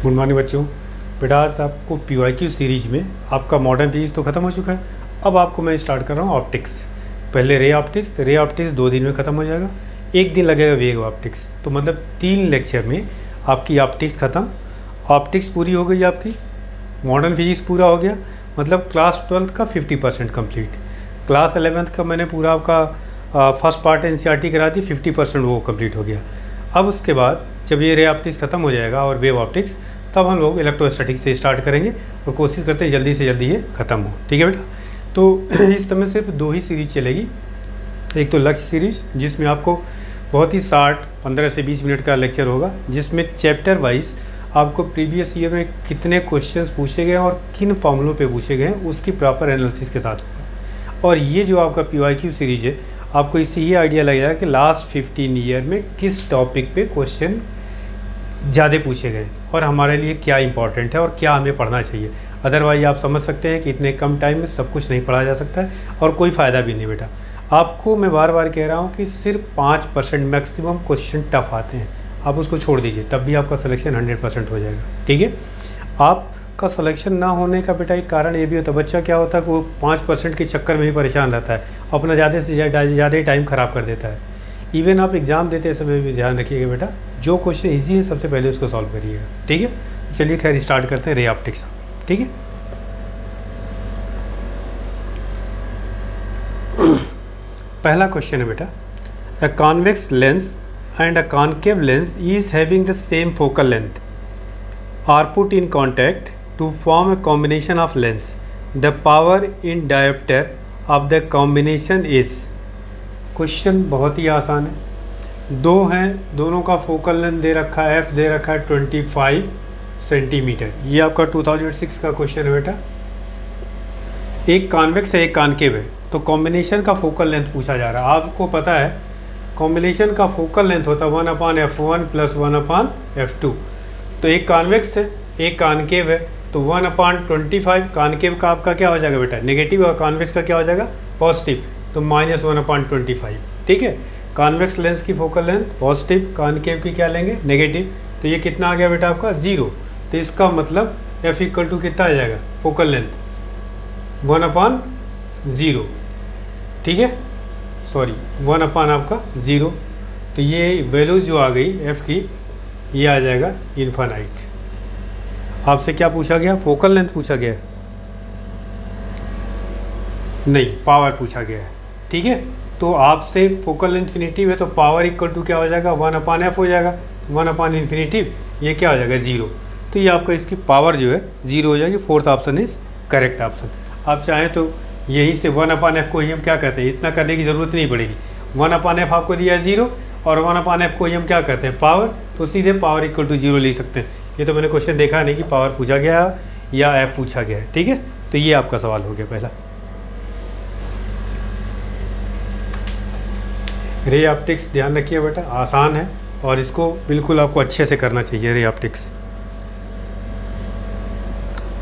Good morning बच्चों। बेटा आज आपको PYQ सीरीज में आपका मॉडर्न फिजिक्स तो ख़त्म हो चुका है। अब आपको मैं स्टार्ट कर रहा हूँ ऑप्टिक्स। पहले रे ऑप्टिक्स 2 दिन में ख़त्म हो जाएगा, 1 दिन लगेगा वेव ऑप्टिक्स। तो मतलब 3 लेक्चर में आपकी ऑप्टिक्स ख़त्म। ऑप्टिक्स पूरी हो गई आपकी, मॉडर्न फिजिक्स पूरा हो गया। मतलब क्लास 12th का 50% कम्प्लीट। क्लास 11th का मैंने पूरा आपका फर्स्ट पार्ट NCERT करा दी, 50% वो कम्प्लीट हो गया। अब उसके बाद जब ये रे ऑप्टिक्स ख़त्म हो जाएगा और वेव ऑप्टिक्स, तब हम लोग इलेक्ट्रोस्टैटिक्स से स्टार्ट करेंगे और कोशिश करते हैं जल्दी से जल्दी ये ख़त्म हो। ठीक है बेटा। तो इस समय सिर्फ 2 ही सीरीज चलेगी। एक तो लक्ष्य सीरीज जिसमें आपको बहुत ही 15 से 20 मिनट का लेक्चर होगा, जिसमें चैप्टर वाइज आपको प्रीवियस ईयर में कितने क्वेश्चंस पूछे गए हैं और किन फॉर्मूलों पे पूछे गए हैं उसकी प्रॉपर एनालिसिस के साथ होगा। और ये जो आपका PYQ सीरीज है, आपको इससे ये आइडिया लगेगा कि लास्ट 15 ईयर में किस टॉपिक पे क्वेश्चन ज़्यादा पूछे गए और हमारे लिए क्या इंपॉर्टेंट है और क्या हमें पढ़ना चाहिए। अदरवाइज आप समझ सकते हैं कि इतने कम टाइम में सब कुछ नहीं पढ़ा जा सकता है और कोई फ़ायदा भी नहीं बेटा। आपको मैं बार बार कह रहा हूँ कि सिर्फ 5% मैक्सिमम क्वेश्चन टफ आते हैं, आप उसको छोड़ दीजिए, तब भी आपका सिलेक्शन 100% हो जाएगा। ठीक है। आपका सिलेक्शन ना होने का बेटा एक कारण ये भी होता है, बच्चा क्या होता है कि वो 5% के चक्कर में ही परेशान रहता है, अपना ज़्यादा से ज़्यादा टाइम ख़राब कर देता है। इवन आप एग्ज़ाम देते समय भी ध्यान रखिएगा बेटा, जो क्वेश्चन इजी है सबसे पहले उसको सॉल्व करिएगा। ठीक है। तो चलिए खैर स्टार्ट करते हैं रे ऑप्टिक्स। ठीक है। पहला क्वेश्चन है बेटा, a convex lens and a concave lens is having the same focal length are put in contact to form a combination of lens. The power in dioptre of the combination is. Question बहुत ही आसान है। 2 हैं, दोनों का focal length दे रखा है, F दे रखा है 25 सेंटीमीटर। ये आपका 2006 का क्वेश्चन है बेटा। एक कॉन्वेक्स है, एक कॉन्केव है, तो कॉम्बिनेशन का फोकल लेंथ पूछा जा रहा है। आपको पता है कॉम्बिनेशन का फोकल लेंथ होता है 1/f1 + 1/f2। तो एक कॉन्वेक्स है, एक कॉन्केव है, तो 1/25 कॉन्केव का आपका क्या हो जाएगा बेटा, नेगेटिव, और कॉन्वेक्स का क्या हो जाएगा, पॉजिटिव, तो -1/25। ठीक है। कॉन्वेक्स लेंस की फोकल लेंथ पॉजिटिव, कॉन्केव की क्या लेंगे, नेगेटिव। तो ये कितना आ गया बेटा आपका 0। तो इसका मतलब F = कितना आ जाएगा, फोकल लेंथ 1/0। ठीक है, सॉरी 1/0। तो ये वैल्यूज जो आ गई F की, ये आ जाएगा इन्फानाइट। आपसे क्या पूछा गया, फोकल लेंथ पूछा गया नहीं, पावर पूछा गया है। ठीक है। तो आपसे फोकल लेंथ इन्फिनिटिव है, तो पावर = क्या हो जाएगा, 1/f हो जाएगा। 1/∞ ये क्या हो जाएगा 0। तो ये आपका इसकी पावर जो है 0 हो जाएगी। 4th option is correct option. आप चाहें तो यही से 1/f को ही हम क्या कहते हैं, इतना करने की ज़रूरत नहीं पड़ेगी। 1/f आपको दिया है 0 और 1/f को ही हम क्या कहते हैं, पावर, तो सीधे पावर = 0 ले सकते हैं। ये तो मैंने क्वेश्चन देखा नहीं कि पावर पूछा गया या F पूछा गया है। ठीक है। तो ये आपका सवाल हो गया पहला। रे ऑप्टिक्स ध्यान रखिए बेटा, आसान है और इसको बिल्कुल आपको अच्छे से करना चाहिए रे ऑप्टिक्स।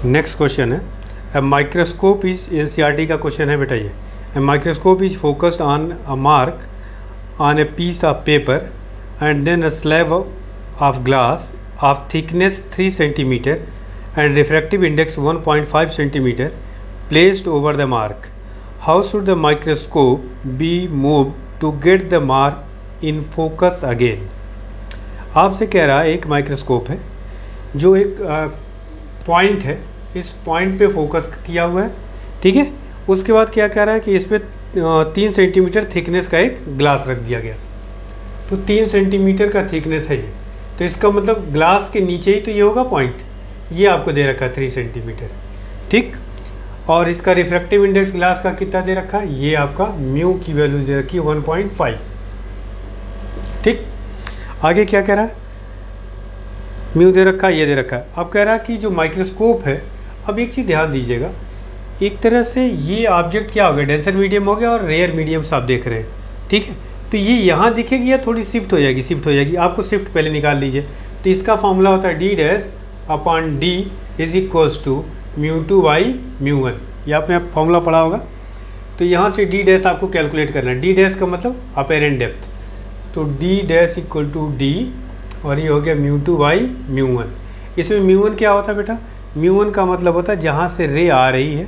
नेक्स्ट क्वेश्चन है, अ माइक्रोस्कोप इज NCERT का क्वेश्चन है बेटा ये। A microscope is focused on a mark on a piece of paper and then a slab of glass of thickness 3 centimetre and refractive index 1.5 centimetre placed over the mark. How should the microscope be moved to get the mark in focus again. आपसे कह रहा है एक microscope है जो एक point है, इस पॉइंट पे फोकस किया हुआ है। ठीक है। उसके बाद क्या कह रहा है कि इस पर 3 सेंटीमीटर थिकनेस का एक ग्लास रख दिया गया। तो 3 सेंटीमीटर का थिकनेस है ये, तो इसका मतलब ग्लास के नीचे ही तो ये होगा पॉइंट। ये आपको दे रखा है 3 सेंटीमीटर। ठीक। और इसका रिफ्रैक्टिव इंडेक्स ग्लास का कितना दे रखा है, ये आपका म्यू की वैल्यू दे रखी है 1.5। ठीक। आगे क्या कह रहा है, म्यू दे रखा है, ये दे रखा है। अब कह रहा है कि जो माइक्रोस्कोप है, अब एक चीज़ ध्यान दीजिएगा, एक तरह से ये ऑब्जेक्ट क्या हो गया, डेंसर मीडियम हो गया और रेयर मीडियम से आप देख रहे हैं। ठीक है। तो ये यहाँ दिखेगी या थोड़ी शिफ्ट हो जाएगी, शिफ्ट हो जाएगी। आपको शिफ्ट पहले निकाल लीजिए। तो इसका फॉर्मूला होता है D'/D = μ2/μ1। ये आपने फॉर्मूला पढ़ा होगा। तो यहाँ से D' आपको कैलकुलेट करना है। D' का मतलब अपेरेंट डेप्थ। तो D' = D और ये हो गया μ2/μ1। इसमें म्यू वन क्या होता है बेटा, म्यू वन का मतलब होता है जहाँ से रे आ रही है,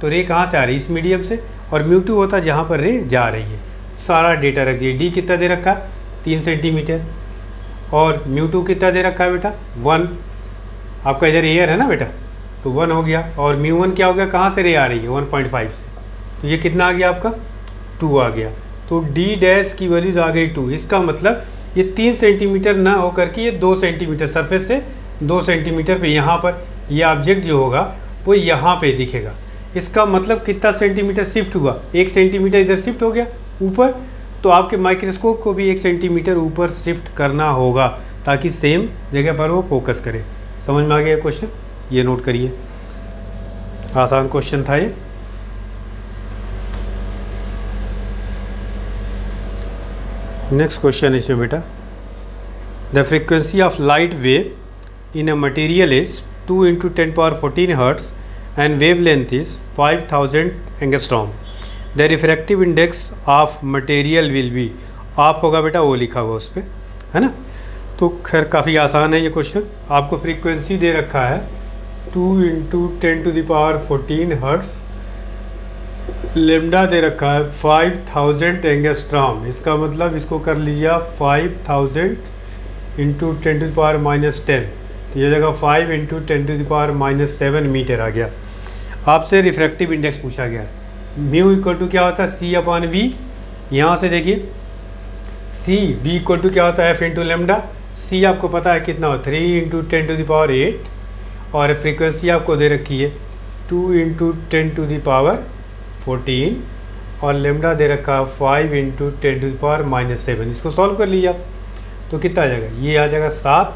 तो रे कहाँ से आ रही है, इस मीडियम से, और म्यू टू होता है जहाँ पर रे जा रही है। सारा डेटा रख दिया। डी कितना दे रखा है 3 सेंटीमीटर, और म्यू टू कितना दे रखा है बेटा 1, आपका इधर एयर है ना बेटा, तो 1 हो गया। और म्यू वन क्या हो गया, कहाँ से रे आ रही है 1.5 से, तो ये कितना आ गया आपका 2 आ गया। तो डी डैश की वैल्यूज आ गई 2। इसका मतलब ये 3 सेंटीमीटर ना होकर के ये 2 सेंटीमीटर, सरफेस से 2 सेंटीमीटर पे यहाँ पर ये ऑब्जेक्ट जो होगा वो यहाँ पे दिखेगा। इसका मतलब कितना सेंटीमीटर शिफ्ट हुआ, 1 सेंटीमीटर इधर शिफ्ट हो गया ऊपर, तो आपके माइक्रोस्कोप को भी 1 सेंटीमीटर ऊपर शिफ्ट करना होगा ताकि सेम जगह पर वो फोकस करे। समझ में आ गया क्वेश्चन, ये नोट करिए, आसान क्वेश्चन था ये। नेक्स्ट क्वेश्चन इसमें बेटा, the frequency of light wave in a material is 2 × 10⁻14 hertz and wavelength is 5000 angstrom. The refractive index of material will be, आप होगा बेटा वो लिखा हुआ उस पर, है ना। तो खैर काफ़ी आसान है ये क्वेश्चन। आपको फ्रीक्वेंसी दे रखा है 2 × 10⁻14 हर्ट्ज, लेमडा दे रखा है 5000 एंगस्ट्रॉम। इसका मतलब इसको कर लीजिए आप 5000 × 10⁻−10, तो ये जगह 5 × 10⁻−7 मीटर आ गया। आपसे रिफ्रैक्टिव इंडेक्स पूछा गया है। म्यू इक्वल टू क्या होता है C/V, यहाँ से देखिए सी, V इक्वल टू क्या होता है F × लेमडा। C आपको पता है कितना हो 3 × 10⁸, और फ्रीक्वेंसी आपको दे रखी है 2 × 10⁻14, और लेमडा दे रखा 5 × 10⁻−7। इसको सॉल्व कर लीजिए आप, तो कितना आ जाएगा, ये आ जाएगा 7,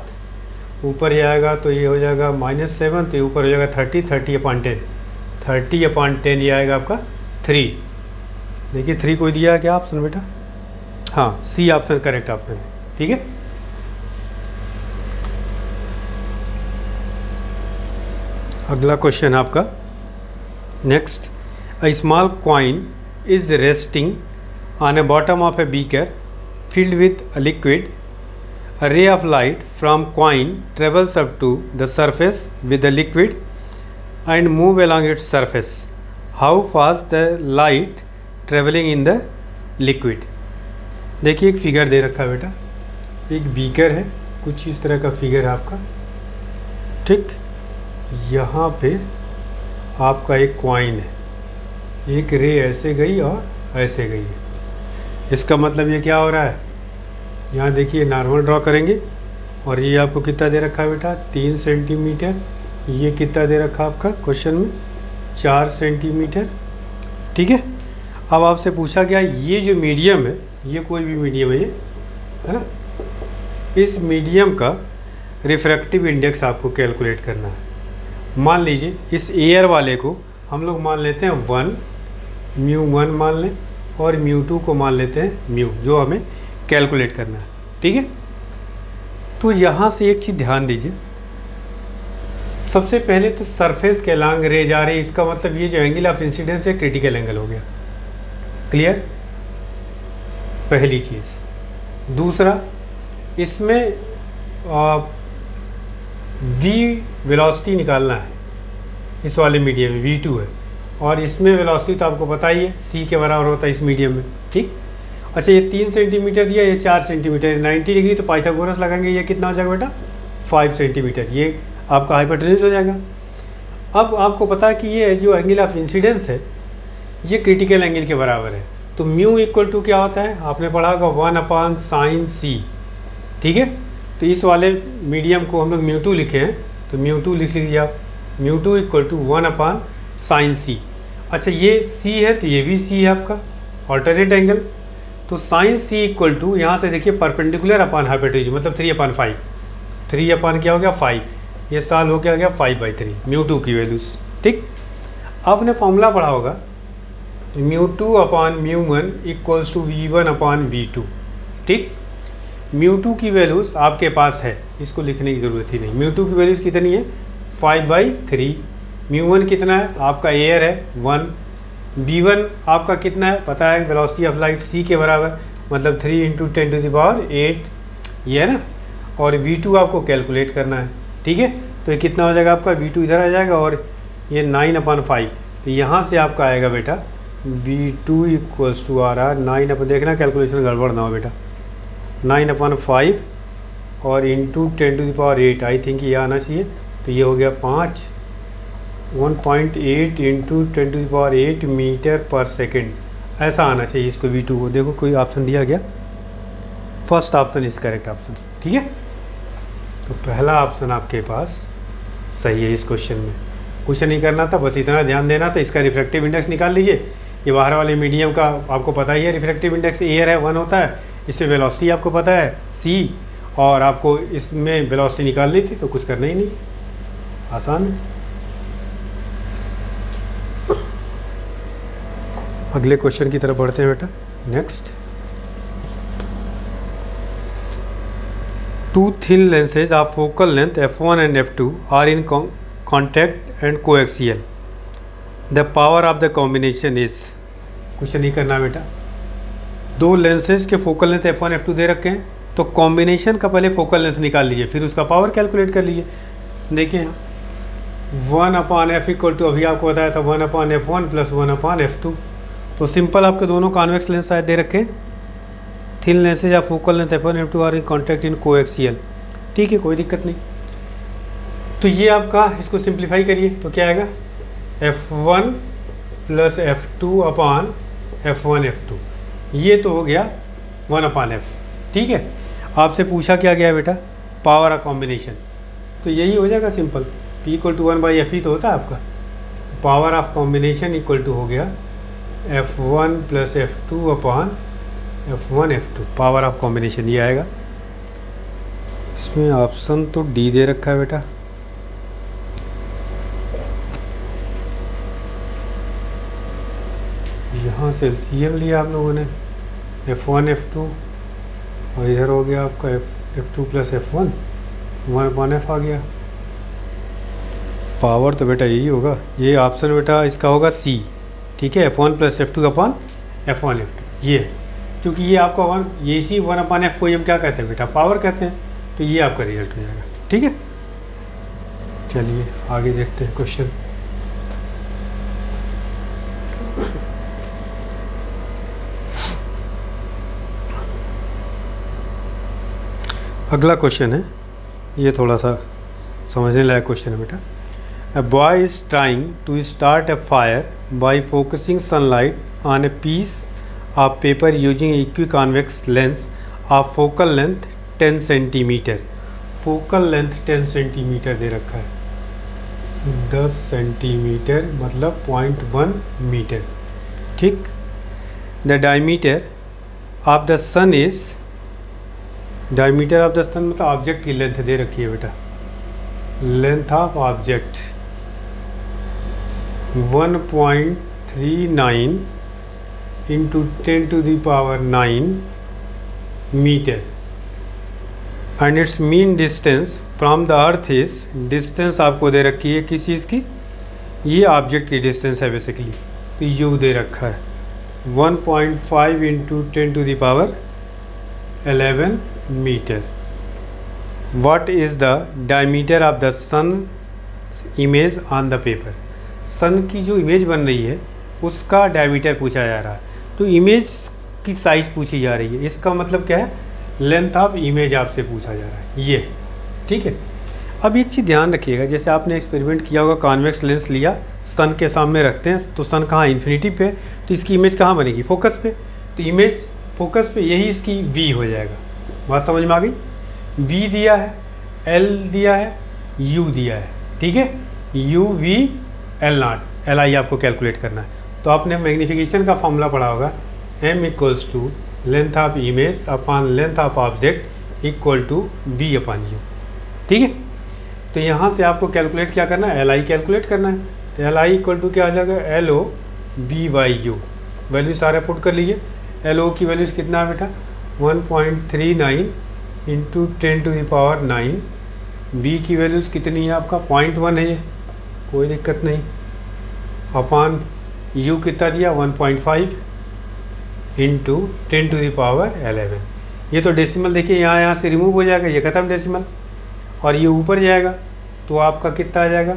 ऊपर ये आएगा तो ये हो जाएगा -7, तो ये ऊपर हो जाएगा 30, 30/10 ये आएगा आपका 3। देखिए 3 कोई दिया है क्या ऑप्शन बेटा, हाँ सी ऑप्शन करेक्ट ऑप्शन है, ठीक है। अगला क्वेश्चन आपका next, a small coin is resting on A bottom of a beaker filled with a liquid. A ray of light from coin travels up to the surface with the liquid and move along its surface. How fast the light traveling in the liquid? देखिए एक figure दे रखा है बेटा, एक beaker है, कुछ इस तरह का फिगर है आपका, ठीक। यहाँ पे आपका एक कॉइन है, एक रे ऐसे गई और ऐसे गई है। इसका मतलब ये क्या हो रहा है, यहाँ देखिए नॉर्मल ड्रॉ करेंगे, और ये आपको कितना दे रखा है बेटा 3 सेंटीमीटर, ये कितना दे रखा आपका क्वेश्चन में 4 सेंटीमीटर, ठीक है। अब आपसे पूछा गया ये जो मीडियम है, ये कोई भी मीडियम है, ये है ना, इस मीडियम का रिफ्रैक्टिव इंडेक्स आपको कैलकुलेट करना है। मान लीजिए इस एयर वाले को हम लोग मान लेते हैं 1, μ1 मान लें, और μ2 को मान लेते हैं म्यू, जो हमें कैलकुलेट करना है, ठीक है। तो यहाँ से एक चीज़ ध्यान दीजिए, सबसे पहले तो सरफेस के लॉन्ग रे जा रही है, इसका मतलब ये जो एंगल ऑफ इंसिडेंस है क्रिटिकल एंगल हो गया, क्लियर, पहली चीज़। दूसरा, इसमें v वेलोसिटी निकालना है, इस वाले मीडियम में v2 है, और इसमें वेलोसिटी तो आपको पता ही है c के बराबर होता है इस मीडियम में, ठीक। अच्छा, ये 3 सेंटीमीटर दिया, ये 4 सेंटीमीटर, 90 डिग्री, तो पाइथागोरस लगाएंगे, ये कितना हो जाएगा बेटा 5 सेंटीमीटर, ये आपका हाइपोटेन्यूज हो जाएगा। अब आपको पता है कि ये जो एंगल ऑफ इंसिडेंस है ये क्रिटिकल एंगल के बराबर है, तो म्यू इक्वल टू क्या होता है, आपने पढ़ा होगा 1/sin c, ठीक है। तो इस वाले मीडियम को हम लोग μ2 लिखे हैं, तो μ2 लिख लीजिए आप, μ2 इक्वल टू 1/sin c। अच्छा, ये c है तो ये भी c है आपका, ऑल्टरनेट एंगल, तो sin c इक्वल टू, यहाँ से देखिए परपेंडिकुलर अपॉन हाइपोटेन्यूज, मतलब 3/5, 3 क्या हो गया 5, ये साल हो गया 5/3 μ2 की वैल्यूज, ठीक। आपने फॉर्मूला पढ़ा होगा μ2/μ1 इक्वल्स टू v1/v2, ठीक। μ2 की वैल्यूज़ आपके पास है, इसको लिखने की ज़रूरत ही नहीं। μ2 की वैल्यूज़ कितनी है 5/3, μ1 कितना है आपका एयर है 1, v1 आपका कितना है पता है, वेलोसिटी ऑफ लाइट c के बराबर, मतलब 3 × 10⁸ ये है ना, और v2 आपको कैलकुलेट करना है। ठीक है। तो ये कितना हो जाएगा आपका V2 इधर आ जाएगा और ये 9/5। तो यहाँ से आपका आएगा बेटा V2 इक्वल्स टू आ रहा 9 देखना कैलकुलेशन गड़बड़ ना हो बेटा, 9/5 और इंटू 10⁸ आई थिंक ये आना चाहिए। तो ये हो गया 5, 1.8 इंटू 10⁸ मीटर पर सेकेंड, ऐसा आना चाहिए इसको V2 को। देखो कोई ऑप्शन दिया गया, first option is correct option, ठीक है। तो पहला ऑप्शन आपके पास सही है इस क्वेश्चन में। कुछ नहीं करना था, बस इतना ध्यान देना था, इसका रिफ्रैक्टिव इंडेक्स निकाल लीजिए। ये बाहर वाले मीडियम का आपको पता ही है, रिफ्रैक्टिव इंडेक्स एयर है 1 होता है, इसमें वेलोसिटी आपको पता है c, और आपको इसमें वेलोसिटी निकालनी थी, तो कुछ करना ही नहीं, आसान है। अगले क्वेश्चन की तरफ बढ़ते हैं बेटा। Next, two thin lenses of focal length f1 and f2 are in contact and coaxial. The power of the combination is, कुछ नहीं करना बेटा, दो लेंसेज के फोकल लेंथ f1 f2 दे रखे हैं, तो कॉम्बिनेशन का पहले फोकल लेंथ निकाल लीजिए, फिर उसका पावर कैलकुलेट कर लीजिए। देखिए यहाँ 1/f इक्वल टू, अभी आपको बताया था 1/f1 प्लस 1/f2। तो सिंपल आपके दोनों कॉन्वेक्स लेंस शायद दे रखे हैं। थिन लेंसेज या focal length f1 f2 are in contact in coaxial, ठीक है, कोई दिक्कत नहीं। तो ये आपका, इसको सिंप्लीफाई करिए तो क्या आएगा, f1 plus f2 upon f1 f2, ये तो हो गया 1/f, ठीक है। आपसे पूछा क्या गया बेटा, पावर ऑफ कॉम्बिनेशन, तो यही हो जाएगा simple, P equal to 1/f ही तो होता है आपका। Power of combination equal to हो गया f1 plus f2 upon f1 f2, power of combination ये आएगा। इसमें ऑप्शन तो डी दे रखा है बेटा, यहाँ से एलसीएम लिया आप लोगों ने, f1 f2 और इधर हो गया आपका f2 प्लस f1, 1/f आ गया। पावर तो बेटा यही होगा, ये ऑप्शन बेटा इसका होगा सी, ठीक है, f1 plus f2 upon f1 f2, ये क्योंकि ये आपका 1, ये इसी 1/f को हम क्या कहते हैं बेटा, पावर कहते हैं, तो ये आपका रिजल्ट हो जाएगा, ठीक है। चलिए आगे देखते हैं क्वेश्चन। अगला क्वेश्चन है, ये थोड़ा सा समझने लायक क्वेश्चन है बेटा। A boy is trying to start a fire by focusing sunlight on a piece of paper using equiconvex lens of focal length 10 centimetre. Focal length 10 centimetre दे रखा है, 10 सेंटीमीटर मतलब 0.1 मीटर, ठीक। The diameter of the sun is, diameter of the sun मतलब object की length दे रखी है बेटा, length of object 1.39 into 10⁹ metre, and its mean distance from the earth is, distance आपको दे रखी है किस चीज़ की, ये ऑब्जेक्ट की डिस्टेंस है बेसिकली, तो यू दे रखा है 1.5 into 10⁻11 metre. What is the diameter of the sun image on the paper, sun की जो इमेज बन रही है उसका डायमीटर पूछा जा रहा है, तो इमेज की साइज़ पूछी जा रही है, इसका मतलब क्या है, लेंथ ऑफ इमेज आपसे पूछा जा रहा है, ये, ठीक है। अब एक चीज़ ध्यान रखिएगा, जैसे आपने एक्सपेरिमेंट किया होगा, कॉन्वेक्स लेंस लिया, सन के सामने रखते हैं, तो सन कहाँ, इन्फिनिटी पे, तो इसकी इमेज कहाँ बनेगी, फोकस पे, तो इमेज फोकस पे, यही इसकी वी हो जाएगा। बात समझ में आ गई, वी दिया है, एल दिया है, यू दिया है, ठीक है, you V L not, L I आपको कैलकुलेट करना है। तो आपने मैग्नीफिकेशन का फॉर्मूला पढ़ा होगा, M equals to length of image upon length of object equal to V upon U, ठीक है। तो यहाँ से आपको कैलकुलेट क्या करना है, एल आई कैलकुलेट करना है, तो एल आई इक्वल टू क्या आ जाएगा, L O B by U, value सारे पुट कर लीजिए। एल ओ की वैल्यूज़ कितना है बेटा, 1.39 इंटू 10⁹, बी की वैल्यूज़ कितनी है आपका, 0.1 है, ये कोई दिक्कत नहीं, अपान यू कितना दिया 1.5 इंटू 10⁻11, ये तो डेसिमल देखिए यहाँ से रिमूव हो जाएगा, ये खत्म डेसिमल, और ये ऊपर जाएगा तो आपका कितना आ जाएगा,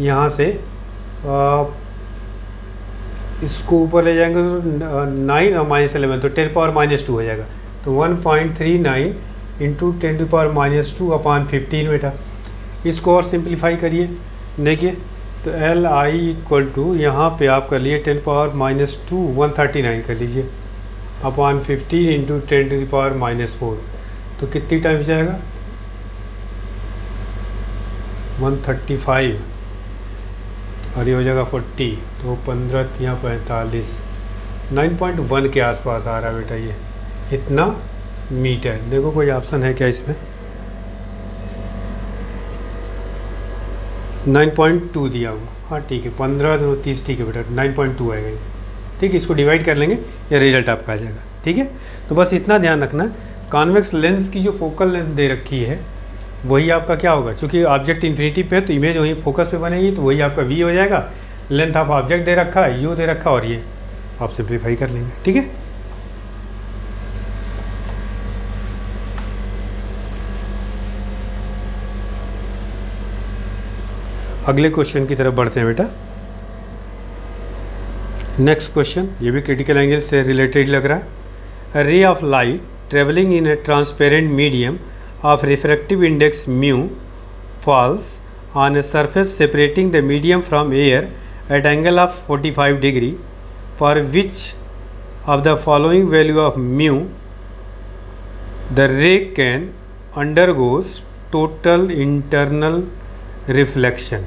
यहाँ से इसको ऊपर ले जाएंगे तो 9 और -11 तो 10⁻⁻2 हो जाएगा। तो 1.39 इंटू 10⁻⁻2 अपॉन 15 बेटा। इसको और सिंप्लीफाई करिए, देखिए तो एल आई इक्वल टू यहाँ पे आप कर लिए 10⁻⁻2 139 कर लीजिए अपॉन 15 इंटू 10⁻⁻4 तो कितनी टाइम्स जाएगा 135 और ये हो जाएगा 40 तो 15 या 45 9.1 के आसपास आ रहा है बेटा ये इतना मीटर। देखो कोई ऑप्शन है क्या इसमें, 9.2 दिया हुआ, हाँ ठीक है 15 2 30 ठीक है बेटा 9.2 आएगा ये, ठीक है। इसको डिवाइड कर लेंगे या रिजल्ट आपका आ जाएगा, ठीक है। तो बस इतना ध्यान रखना, कॉन्वेक्स लेंस की जो फोकल लेंथ दे रखी है वही आपका क्या होगा, चूँकि ऑब्जेक्ट इन्फिनिटी पे है तो इमेज वहीं फोकस पे बनेगी, तो वही आपका वी हो जाएगा। लेंथ ऑफ ऑब्जेक्ट दे रखा है, यू दे रखा और ये आप सिंप्लीफाई कर लेंगे, ठीक है। अगले क्वेश्चन की तरफ बढ़ते हैं बेटा। नेक्स्ट क्वेश्चन, ये भी क्रिटिकल एंगल से रिलेटेड लग रहा है। Ray of light travelling in A transparent medium of refractive index mu falls on a surface separating the medium from air at angle of 45 degree, for which of the following value of mu the ray can undergoes total internal reflection,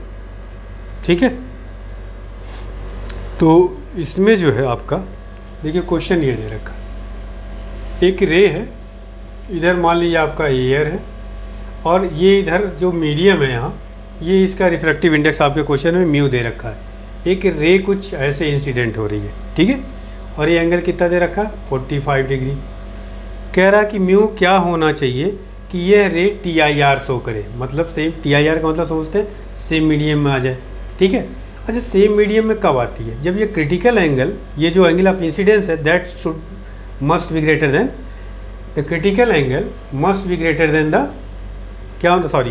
ठीक है। तो इसमें जो है आपका देखिए question ये दे रखा, एक रे है, इधर मान लीजिए आपका एयर है और ये इधर जो मीडियम है यहाँ, ये इसका रिफ्रैक्टिव इंडेक्स आपके क्वेश्चन में म्यू दे रखा है। एक रे कुछ ऐसे इंसिडेंट हो रही है, ठीक है, और ये एंगल कितना दे रखा है 45 डिग्री। कह रहा कि म्यू क्या होना चाहिए कि ये रे TIR शो करे, मतलब सेम TIR का मतलब समझते हैं सेम मीडियम में आ जाए, ठीक है। अच्छा सेम मीडियम में कब आती है, जब ये क्रिटिकल एंगल, ये जो एंगल ऑफ इंसिडेंस है that should must be greater than the critical angle must be greater than the क्या होता, sorry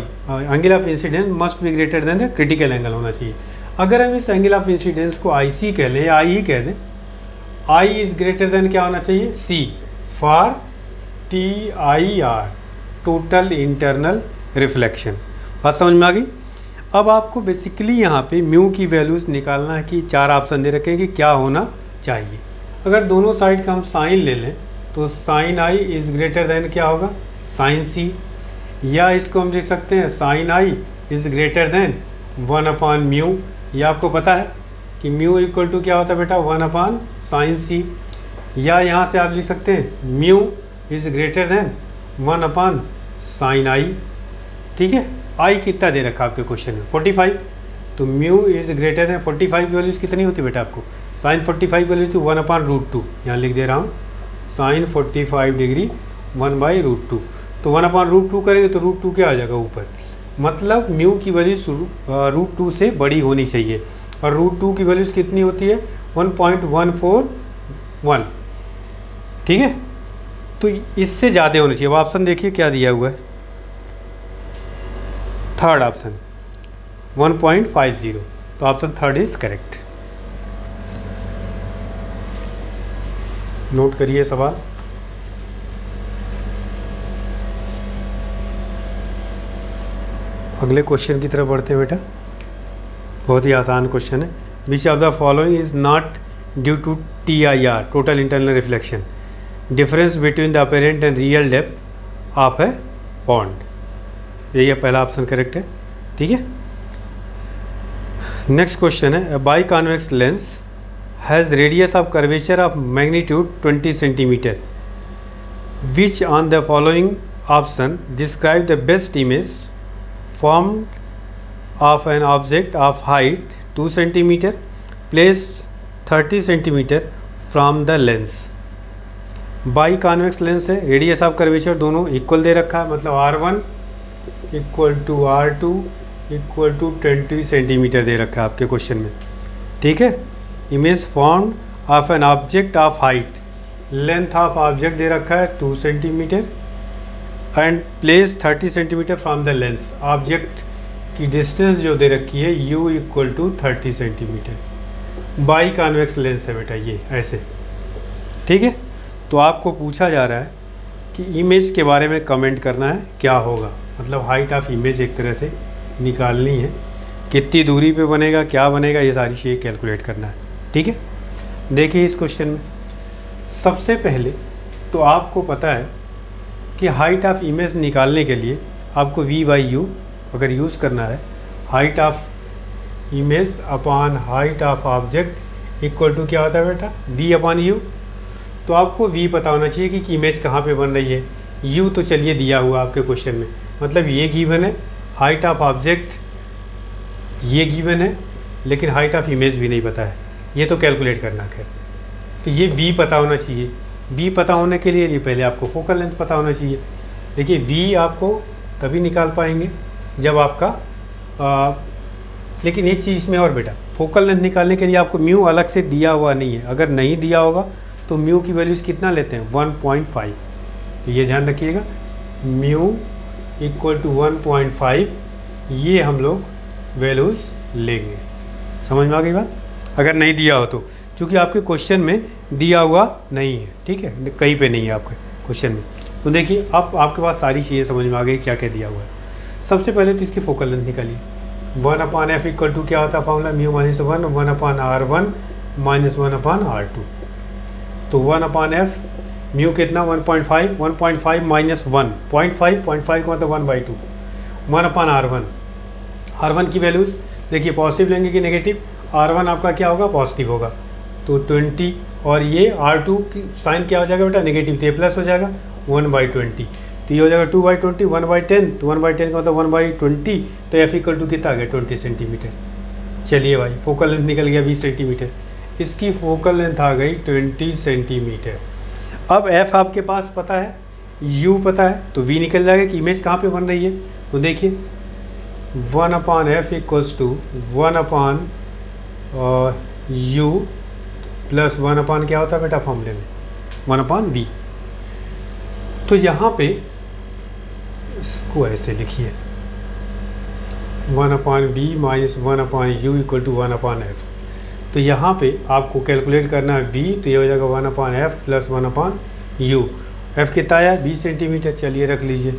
angle of incidence must be greater than the critical angle होना चाहिए। अगर हम इस एंगल ऑफ इंसिडेंस को IC कह लें या I ही कह दें, I इज ग्रेटर देन क्या होना चाहिए C for TIR total internal reflection. बात समझ में आ गई। अब आपको बेसिकली यहाँ पे म्यू की वैल्यूज़ निकालना है कि चार ऑप्शन दे रखे हैं कि क्या होना चाहिए। अगर दोनों साइड का हम साइन ले लें तो sine I is greater than क्या होगा साइन C, या इसको हम लिख सकते हैं sine I is greater than 1/म्यू। या आपको पता है कि म्यू इक्वल टू क्या होता है बेटा 1/साइन C, या यहाँ से आप लिख सकते हैं म्यू इज़ ग्रेटर देन 1/साइन I, ठीक है। I कितना दे रखा आपके क्वेश्चन में 45, तो म्यू इज़ ग्रेटर देन 45 की वैल्यूज़ कितनी होती है बेटा आपको, साइन 45 वैल्यूज थी 1/√2, यहाँ लिख दे रहा हूँ साइन 45 डिग्री 1/√2, तो 1/√2 करेंगे तो √2 क्या आ जाएगा ऊपर, मतलब म्यू की वैल्यूज √2 से बड़ी होनी चाहिए, और √2 की वैल्यूज कितनी होती है 1.141, ठीक है। तो इससे ज़्यादा होनी चाहिए। अब ऑप्शन देखिए क्या दिया हुआ है, थर्ड ऑप्शन 1.50, तो option third is correct. Note करिए सवाल। अगले क्वेश्चन की तरफ बढ़ते हैं बेटा, बहुत ही आसान क्वेश्चन है। Which of the following is not due to TIR total internal reflection, difference between the apparent and real depth of a pond. यही है पहला ऑप्शन करेक्ट है, ठीक है। नेक्स्ट क्वेश्चन है, biconvex lens has radius of curvature of magnitude 20 centimetre, which on the following option describe the best image formed of an object of height 2 cm placed 30 cm from the lens। Biconvex lens है, radius of curvature दोनों equal दे रखा है, मतलब R1 equal to R2 equal to 20 centimetre दे रखा है आपके क्वेश्चन में, ठीक है। Image formed of an object of height, length of object दे रखा है 2 centimetre and place 30 centimetre from the lens. Object कि डिस्टेंस जो दे रखी है u equal to 30 centimetre, biconvex lens है बेटा ये ऐसे, ठीक है। तो आपको पूछा जा रहा है कि इमेज के बारे में कमेंट करना है क्या होगा, मतलब हाइट ऑफ इमेज एक तरह से निकालनी है, कितनी दूरी पे बनेगा, क्या बनेगा, ये सारी चीज़ें कैलकुलेट करना है, ठीक है। देखिए इस क्वेश्चन में सबसे पहले तो आपको पता है कि हाइट ऑफ इमेज निकालने के लिए आपको v/u अगर यूज़ करना है, height of image upon height of object equal to क्या होता है बेटा v/u। तो आपको v पता होना चाहिए कि इमेज कहाँ पे बन रही है, u तो चलिए दिया हुआ आपके क्वेश्चन में, मतलब ये गिवन है, हाइट ऑफ ऑब्जेक्ट ये गिवन है, लेकिन हाइट ऑफ इमेज भी नहीं पता है, ये तो कैलकुलेट करना। खैर तो ये v पता होना चाहिए, v पता होने के लिए पहले आपको फोकल लेंथ पता होना चाहिए। देखिए v आपको तभी निकाल पाएंगे जब आपका लेकिन एक चीज़ इसमें और बेटा, फोकल लेंथ निकालने के लिए आपको म्यू अलग से दिया हुआ नहीं है, अगर नहीं दिया होगा तो म्यू की वैल्यूज़ कितना लेते हैं 1.5, तो ये ध्यान रखिएगा म्यू इक्वल टू 1.5 ये हम लोग वैल्यूज़ लेंगे। समझ में आ गई बात? अगर नहीं दिया हो तो, चूँकि आपके क्वेश्चन में दिया हुआ नहीं है, ठीक है, कहीं पे नहीं है आपके क्वेश्चन में। तो देखिए अब आपके पास सारी चीज़ें समझ में आ गई क्या क्या दिया हुआ है। सबसे पहले तो इसकी फोकल लेंथ निकालिए, 1/f इक्वल टू क्या होता है formula mu minus 1/r1 minus 1/r2। तो 1/f म्यू कितना 1.5 माइनस 1 0.5 का मतलब 1/2 1/r1। r1 की वैल्यूज़ देखिए पॉजिटिव लेंगे कि नेगेटिव, r1 आपका क्या होगा पॉजिटिव होगा तो 20, और ये r2 की साइन क्या हो जाएगा बेटा नेगेटिव, तो ये प्लस हो जाएगा 1/20, तो ये हो जाएगा 2/20 1/10, तो 1/10 का मतलब 1/20, तो f इक्वल टू कितना आ गया 20 सेंटीमीटर। चलिए भाई फोकल लेंथ निकल गया 20 सेंटीमीटर, इसकी फोकल लेंथ आ गई 20 सेंटीमीटर। अब f आपके पास पता है, u पता है, तो v निकल जाएगा कि इमेज कहाँ पे बन रही है। तो देखिए 1/f equals to 1/u plus 1/ क्या होता है बेटा फॉर्मूले में 1/v। तो यहाँ पे इसको ऐसे लिखिए 1/v minus 1/u equal to 1/f। तो यहाँ पे आपको कैलकुलेट करना है v, तो ये हो जाएगा 1/f प्लस 1/u। f कितना आया 20 सेंटीमीटर, चलिए रख लीजिए,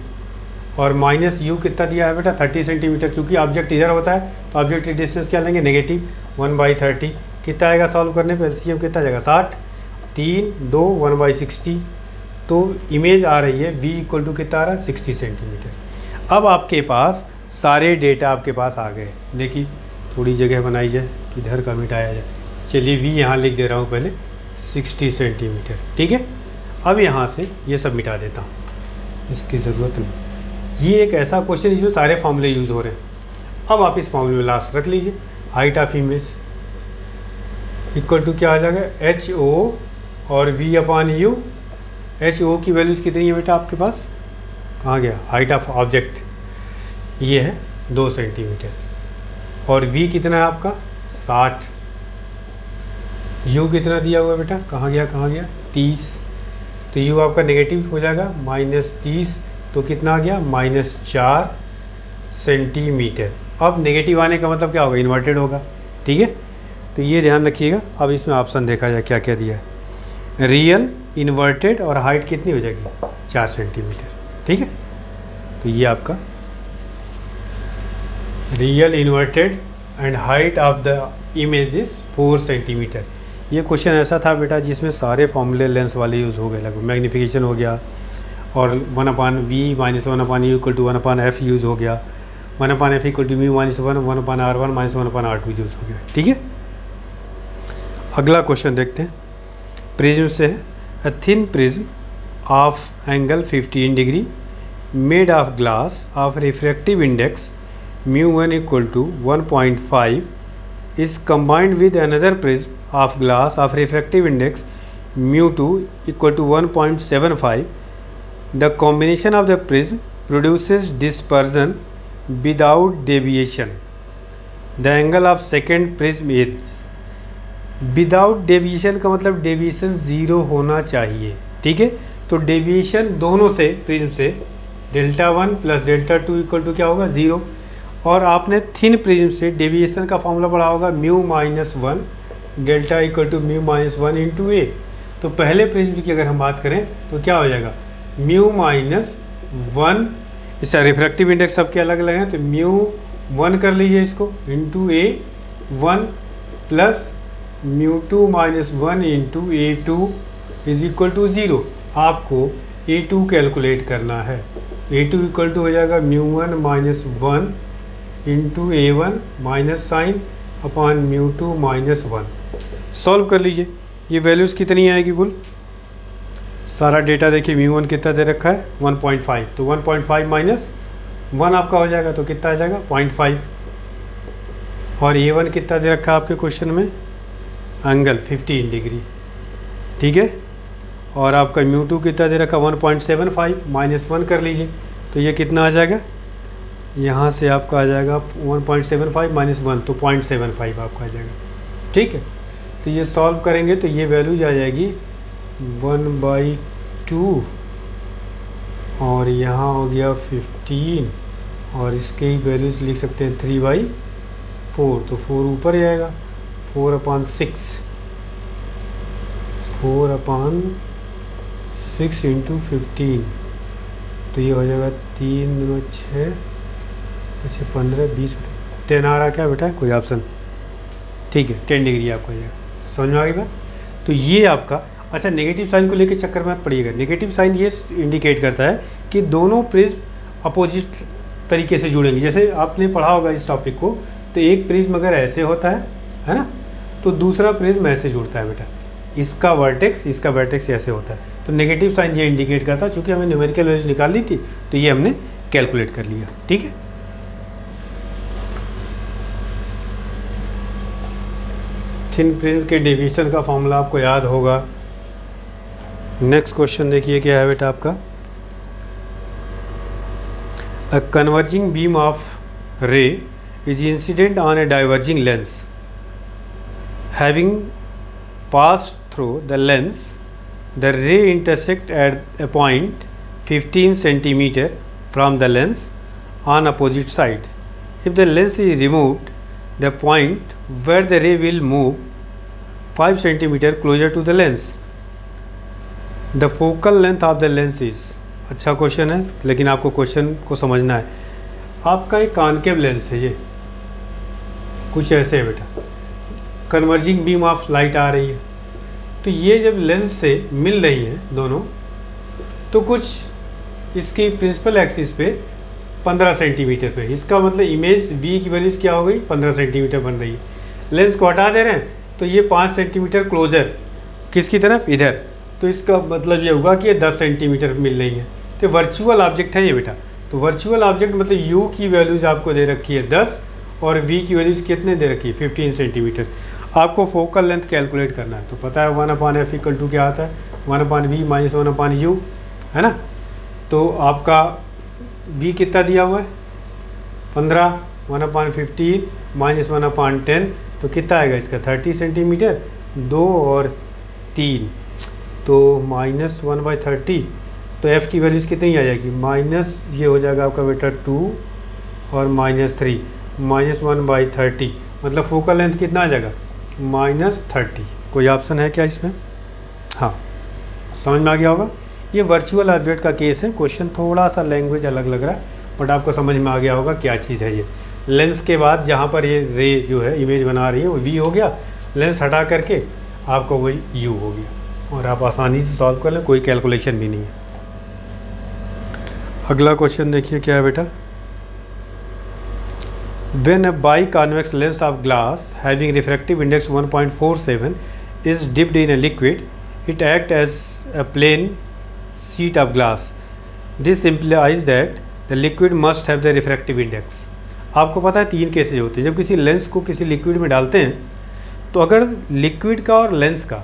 और माइनस u कितना दिया है बेटा 30 सेंटीमीटर। चूँकि ऑब्जेक्ट इधर होता है तो ऑब्जेक्ट की डिस्टेंस क्या लेंगे नेगेटिव 1/30। कितना आएगा सॉल्व करने पे एलसीएम कितना जाएगा 60, 3 2 1/60, तो इमेज आ रही है v इक्वल टू कितना आ रहा है 60 सेंटीमीटर। अब आपके पास सारे डेटा आपके पास आ गए। देखिए थोड़ी जगह बनाई जाए, इधर का मिटाया जाए। चलिए v यहाँ लिख दे रहा हूँ पहले 60 सेंटीमीटर, ठीक है। अब यहाँ से ये सब मिटा देता हूँ, इसकी ज़रूरत नहीं। ये एक ऐसा क्वेश्चन जिसमें सारे फॉर्मूले यूज़ हो रहे हैं। अब आप इस फॉर्मूले में लास्ट रख लीजिए, height of image equal to क्या आ जाएगा HO और v/u। HO की वैल्यूज़ कितनी है बेटा आपके पास, कहाँ गया, हाइट ऑफ ऑब्जेक्ट ये है 2 सेंटीमीटर, और v कितना है आपका 60, u कितना दिया हुआ है बेटा, कहाँ गया 30, तो u आपका नेगेटिव हो जाएगा -30, तो कितना आ गया -4 सेंटीमीटर। अब नेगेटिव आने का मतलब क्या होगा इन्वर्टेड होगा, ठीक है। तो ये ध्यान रखिएगा। अब इसमें ऑप्शन देखा जाए क्या क्या दिया है, रियल, इन्वर्टेड और हाइट कितनी हो जाएगी 4 सेंटीमीटर, ठीक है। तो ये आपका real, inverted and height of the image is 4 centimetre. ये क्वेश्चन ऐसा था बेटा जिसमें सारे फॉर्मूले लेंस वाले यूज़ हो गए, लगभग मैग्नीफिकेशन हो गया, और 1/v minus 1/u equal to 1/f use हो गया, 1/f equal to mu minus 1/r1 minus 1/r2 use हो गया, ठीक है। अगला क्वेश्चन देखते हैं, प्रिज्म से है, a thin prism of angle 15 degree made of glass of refractive index μ1 equal to 1.5 is combined with another prism of glass of refractive index μ2 equal to 1.75. The combination of the prism produces dispersion without deviation. The angle of second prism is without deviation का मतलब deviation zero होना चाहिए, ठीक है। तो deviation दोनों से prism से Δ1 प्लस Δ2 इक्वल टू क्या होगा 0, और आपने थिन प्रिज्म से डेविएशन का फॉर्मूला पढ़ा होगा μ-1 डेल्टा इक्वल टू μ-1 इंटू ए। तो पहले प्रिज्म की अगर हम बात करें तो क्या हो जाएगा μ-1, इसका रिफ्रैक्टिव इंडेक्स सबके अलग अलग हैं, तो μ1 कर लीजिए इसको into A1 plus μ2-1 into A2 is equal to 0। आपको A2 कैलकुलेट करना है। A2 इक्वल टू हो जाएगा μ1-1 into A1 minus sine upon μ2-1। Solve कर लीजिए, ये वैल्यूज़ कितनी आएगी कुल? सारा डेटा देखिए, μ1 कितना दे रखा है 1.5, तो 1.5 माइनस 1 आपका हो जाएगा, तो कितना आ जाएगा 0.5। और A1 कितना दे रखा है आपके क्वेश्चन में? एंगल 15 डिग्री, ठीक है। और आपका μ2 कितना दे रखा 1.75, माइनस 1 कर लीजिए, तो ये कितना आ जाएगा? यहाँ से आपका आ जाएगा 1.75 माइनस 1, तो 0.75 आपका आ जाएगा, ठीक है। तो ये सॉल्व करेंगे तो ये वैल्यूज आ जाएगी 1/2 और यहाँ हो गया 15 और इसके ही वैल्यूज लिख सकते हैं 3/4, तो 4 ऊपर जाएगा 4/6 इंटू 15, तो ये हो जाएगा 3 2 6 15 20 10 आ रहा क्या बेटा? कोई ऑप्शन? ठीक है, 10 डिग्री आपको हो जाएगा। समझ में आ गई बात? तो ये आपका, अच्छा नेगेटिव साइन को लेके चक्कर में मत पड़िएगा। नेगेटिव साइन ये इंडिकेट करता है कि दोनों प्रिज्म अपोजिट तरीके से जुड़ेंगे। जैसे आपने पढ़ा होगा इस टॉपिक को, तो एक प्रिज्म अगर ऐसे होता है ना, तो दूसरा प्रिज्म ऐसे जुड़ता है बेटा। इसका वर्टेक्स ऐसे होता है, तो नेगेटिव साइन ये इंडिकेट करता है। चूँकि हमें न्यूमेरिकल वैल्यूज निकालनी थी तो ये हमने कैलकुलेट कर लिया, ठीक है। थिन प्रिज्म के डेविएशन का फॉर्मूला आपको याद होगा। नेक्स्ट क्वेश्चन देखिए क्या है बेटा आपका। अ कन्वर्जिंग बीम ऑफ रे is incident on A diverging lens having passed through the lens, the ray intersect at a point 15 centimeter from the lens on opposite side. If the lens is removed, the point where the ray will move 5 centimeter closer to the lens. The focal length of the lens is, अच्छा question है लेकिन आपको question को समझना है। आपका एक concave lens है, ये कुछ ऐसे है बेटा, कन्वर्जिंग बीम ऑफ लाइट आ रही है, तो ये जब लेंस से मिल रही है दोनों, तो कुछ इसकी प्रिंसिपल एक्सिस पे 15 सेंटीमीटर पे, इसका मतलब इमेज V की वैल्यूज क्या हो गई 15 सेंटीमीटर बन रही है। लेंस को हटा दे रहे हैं तो ये 5 सेंटीमीटर क्लोजर किसकी तरफ? इधर, तो इसका मतलब ये होगा कि ये 10 सेंटीमीटर मिल रही है। तो वर्चुअल ऑब्जेक्ट है ये बेटा। तो वर्चुअल ऑब्जेक्ट मतलब U की वैल्यूज आपको दे रखी है 10 और V की वैल्यूज कितने दे रखी है 15 सेंटीमीटर। आपको फोकल लेंथ कैलकुलेट करना है, तो पता है 1/f इक्वल टू क्या आता है 1/v माइनस 1/u, है ना। तो आपका V कितना दिया हुआ है 15, 1/15 माइनस 1/10, तो कितना आएगा इसका 30 सेंटीमीटर, 2 और 3, तो -1/30। तो f की वैल्यूज़ कितनी आ जाएगी माइनस, ये हो जाएगा आपका बेटा 2 और -3, -1/30, मतलब फोकल लेंथ कितना आ जाएगा -30। कोई ऑप्शन है क्या इसमें? हाँ, समझ में आ गया होगा। ये वर्चुअल ऑब्जेक्ट का केस है। क्वेश्चन थोड़ा सा लैंग्वेज अलग लग रहा है, बट आपको समझ में आ गया होगा क्या चीज़ है ये। लेंस के बाद जहाँ पर ये रे जो है इमेज बना रही है वो V हो गया, लेंस हटा करके आपको वही U हो गया, और आप आसानी से सॉल्व कर लें, कोई कैलकुलेशन भी नहीं है। अगला क्वेश्चन देखिए क्या है बेटा। When a biconvex lens of glass having refractive index 1.47 is dipped in a liquid, it acts as a plain sheet of glass. This implies that the liquid must have the refractive index. आपको पता है 3 cases होते हैं जब किसी lens को किसी liquid में डालते हैं, तो अगर लिक्विड का और लेंस का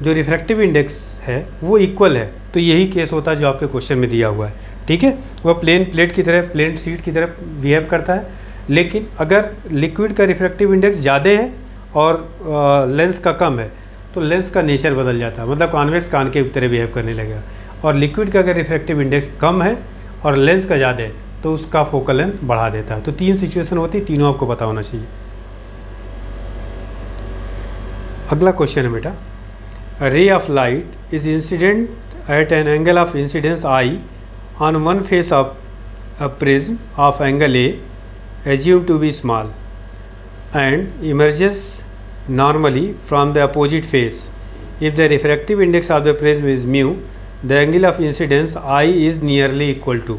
जो रिफ्रैक्टिव इंडेक्स है वो इक्वल है, तो यही केस होता है जो आपके क्वेश्चन में दिया हुआ है, ठीक है। वह प्लेन प्लेट की तरह, प्लेन शीट की तरह बिहेव करता है। लेकिन अगर लिक्विड का रिफ्रैक्टिव इंडेक्स ज़्यादा है और लेंस का कम है, तो लेंस का नेचर बदल जाता है, मतलब कॉन्वेक्स कॉनकेव की तरह बिहेव करने लगेगा। और लिक्विड का अगर रिफ्रैक्टिव इंडेक्स कम है और लेंस का ज़्यादा है, तो उसका फोकल लेंथ बढ़ा देता है। तो 3 सिचुएशन होती है, तीनों आपको पता होना चाहिए। अगला क्वेश्चन है बेटा, ray of light is incident at an angle of incidence I on one face of a prism of angle A assumed to be small and emerges normally from the opposite face. If the refractive index of the prism is mu, the angle of incidence I is nearly equal to.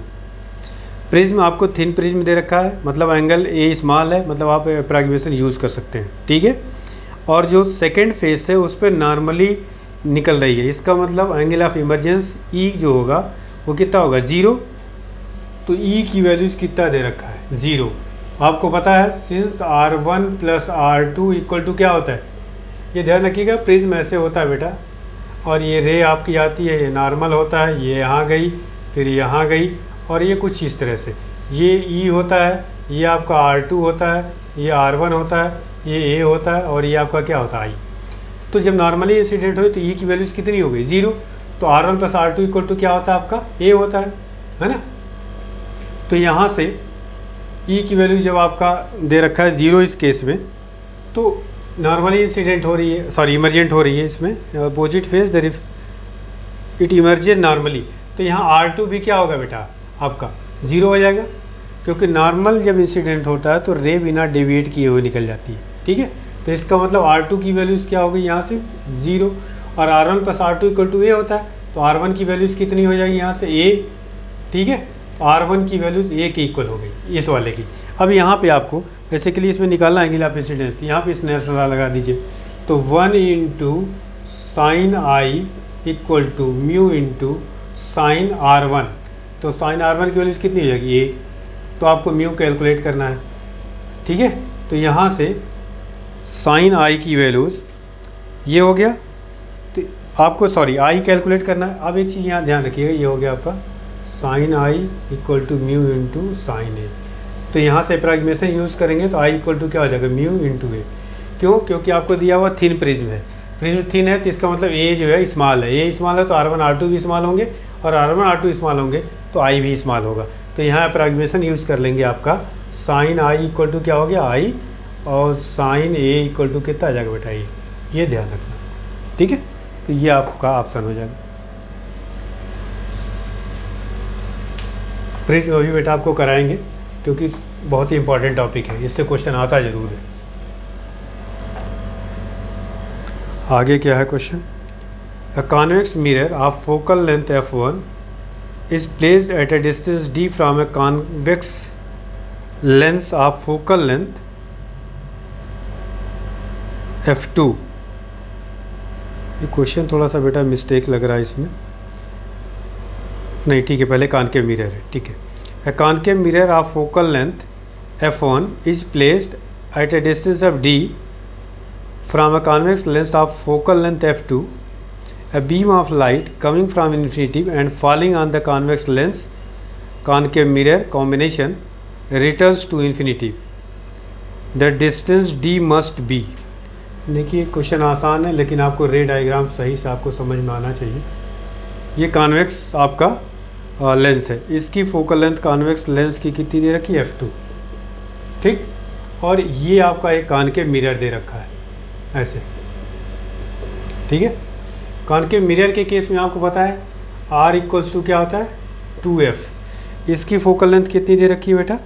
Prism आपको thin prism दे रखा है, मतलब angle A small है, मतलब आप approximation use कर सकते हैं, ठीक है। और जो सेकेंड फेस है उस पर नॉर्मली निकल रही है, इसका मतलब एंगल ऑफ इमरजेंस ई जो होगा वो कितना होगा, 0। तो ई की वैल्यूज कितना दे रखा है, 0। आपको पता है since R1 plus R2 equal to क्या होता है, ये ध्यान रखिएगा, प्रिज्म ऐसे होता है बेटा, और ये रे आपकी आती है, ये नॉर्मल होता है, ये यहाँ गई फिर यहाँ गई, और ये कुछ इस तरह से, ये E होता है, ये आपका R2 होता है, ये R1 होता है, ये A होता है, और ये आपका क्या होता है I। तो जब नॉर्मली इंसिडेंट हो तो E की वैल्यूज कितनी हो गई, 0। तो R1 plus R2 equal to क्या होता है आपका, A होता है ना। तो यहाँ से ई की वैल्यू जब आपका दे रखा है 0 इस केस में, तो नॉर्मली इंसिडेंट हो रही है, सॉरी इमरजेंट हो रही है इसमें, opposite face there it emerges normally. तो यहाँ R2 भी क्या होगा बेटा आपका 0 हो जाएगा, क्योंकि नॉर्मल जब इंसिडेंट होता है तो रे बिना डेविएट किए हुए निकल जाती है, ठीक है। तो इसका मतलब R2 की वैल्यूज़ क्या होगी यहाँ से 0, और R1 plus R2 equal to A होता है, तो R1 की वैल्यूज़ कितनी हो जाएगी यहाँ से A, ठीक है। R1 की वैल्यूज़ A के इक्वल हो गई इस वाले की। अब यहाँ पे आपको बेसिकली इसमें निकालना है एंगल ऑफ इंसिडेंस, यहाँ पे स्नेल्स लॉ लगा दीजिए। तो 1 into sine I equal to mu into sine R1। तो साइन R1 की वैल्यूज़ कितनी हो जाएगी A, तो आपको म्यू कैलकुलेट करना है, ठीक है। तो यहाँ से साइन आई की वैल्यूज़ ये हो गया, तो आपको सॉरी आई कैलकुलेट करना है। अब एक चीज़ यहाँ ध्यान रखिएगा, ये हो गया आपका sine I equal to mu into sine A. तो यहाँ से अप्रॉक्सीमेशन यूज़ करेंगे तो आई इक्वल टू क्या हो जाएगा, म्यू इंटू ए। क्यों, क्योंकि आपको दिया हुआ थिन प्रिज्म है, प्रिज्म थिन है तो इसका मतलब ए जो है स्मॉल है, ए स्मॉल है तो R1 R2 भी स्मॉल होंगे, और R1 R2 स्मॉल होंगे तो आई भी स्मॉल होगा। तो यहाँ अप्रॉक्सीमेशन यूज़ कर लेंगे, आपका साइन आई इक्वल टू क्या हो गया आई, और साइन ए इक्वल टू कितना आ जाएगा बेटा ए, ये ध्यान रखना, ठीक है। तो ये आपका ऑप्शन हो जाएगा। प्रिज्म अभी बेटा आपको कराएंगे, क्योंकि बहुत ही इंपॉर्टेंट टॉपिक है, इससे क्वेश्चन आता ज़रूर है। आगे क्या है question, a convex mirror of focal length f1 is placed at a distance d from a convex lens of focal length f2। ये क्वेश्चन थोड़ा सा बेटा मिस्टेक लग रहा है इसमें, नहीं ठीक है, पहले कॉनकेव मिरर है, ठीक है। A concave mirror of focal length f1 is placed at a distance of d from a convex lens of focal length f2. A beam of light coming from infinity and falling on the convex lens concave mirror combination returns to infinity. The distance d must be. देखिए question आसान है, लेकिन आपको रे diagram सही से आपको समझ में आना चाहिए। ये कॉन्वेक्स आपका लेंस है, इसकी फोकल लेंथ कॉन्वेक्स लेंस की कितनी दे रखी है f2, ठीक। और ये आपका एक कॉनकेव मिरर दे रखा है ऐसे, ठीक है। कॉनकेव मिरर के केस में आपको पता है R इक्वल्स टू क्या होता है 2f। इसकी फोकल लेंथ कितनी दे रखी है बेटा,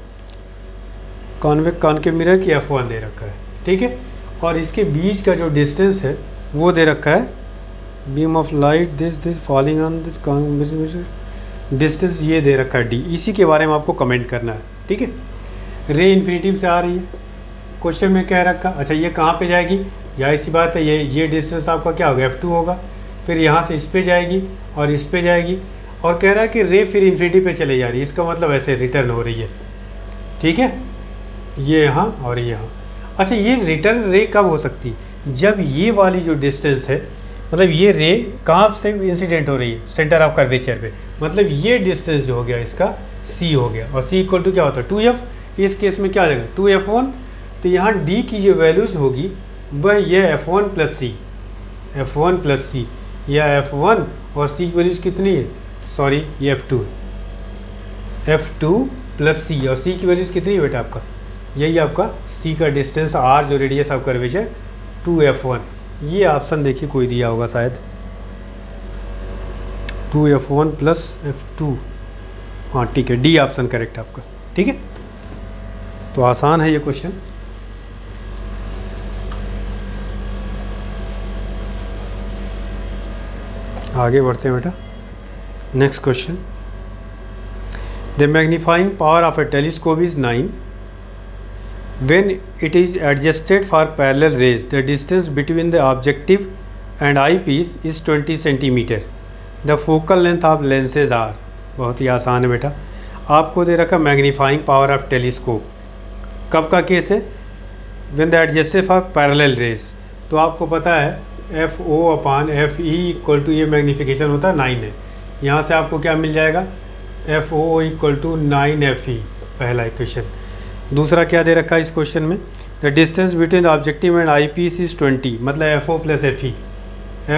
कॉनकेव मिरर की f1 दे रखा है, ठीक है। और इसके बीच का जो डिस्टेंस है वो दे रखा है beam of light this falling on this distance, ये दे रखा है d। इसी के बारे में आपको कमेंट करना है, ठीक है। रे इन्फिनिटी से आ रही है, क्वेश्चन में कह रखा, अच्छा ये कहाँ पे जाएगी, या इसी बात है, ये डिस्टेंस आपका क्या होगा f2 होगा, फिर यहाँ से इस पे जाएगी और इस पे जाएगी, और कह रहा है कि रे फिर इन्फिनिटी पे चले जा रही है, इसका मतलब ऐसे रिटर्न हो रही है, ठीक है। ये यहाँ और यहाँ, अच्छा ये रिटर्न रे कब हो सकती है, जब ये वाली जो डिस्टेंस है, मतलब ये रे कहाँ से इंसिडेंट हो रही है, सेंटर ऑफ कर्वेचर पे, मतलब ये डिस्टेंस जो हो गया इसका c हो गया, और c इक्वल टू क्या होता है 2f। इस केस में क्या आ जाएगा 2f1। तो यहाँ d की जो वैल्यूज़ होगी वह ये f1 प्लस सी, f1 प्लस सी, या f1 और c की वैल्यूज़ कितनी है, सॉरी ये f2 है, f2 प्लस सी, और सी की वैल्यूज़ कितनी है बेटा आपका, यही आपका सी का डिस्टेंस, आर जो रेडियस ऑफ कर्वेचर 2f1। ये ऑप्शन देखिए कोई दिया होगा शायद 2f1 प्लस f2, हाँ ठीक है, डी ऑप्शन करेक्ट आपका। ठीक है, तो आसान है ये क्वेश्चन। आगे बढ़ते हैं बेटा, next question. The magnifying power of A telescope is 9 when it is adjusted for parallel rays. The distance between the objective and eyepiece is 20 centimeter. The focal length of lenses are, बहुत ही आसान है बेटा। आपको दे रखा magnifying power of telescope, कब का case है, when the adjusted for parallel rays। तो आपको पता है FO/FE इक्वल टू, ये मैग्नीफिकेशन होता है 9 है, यहाँ से आपको क्या मिल जाएगा, FO इक्वल टू 9FE, पहला इक्वेशन। दूसरा क्या दे रखा है इस क्वेश्चन में, the distance between the objective and eyepiece is 20, मतलब FO plus FE,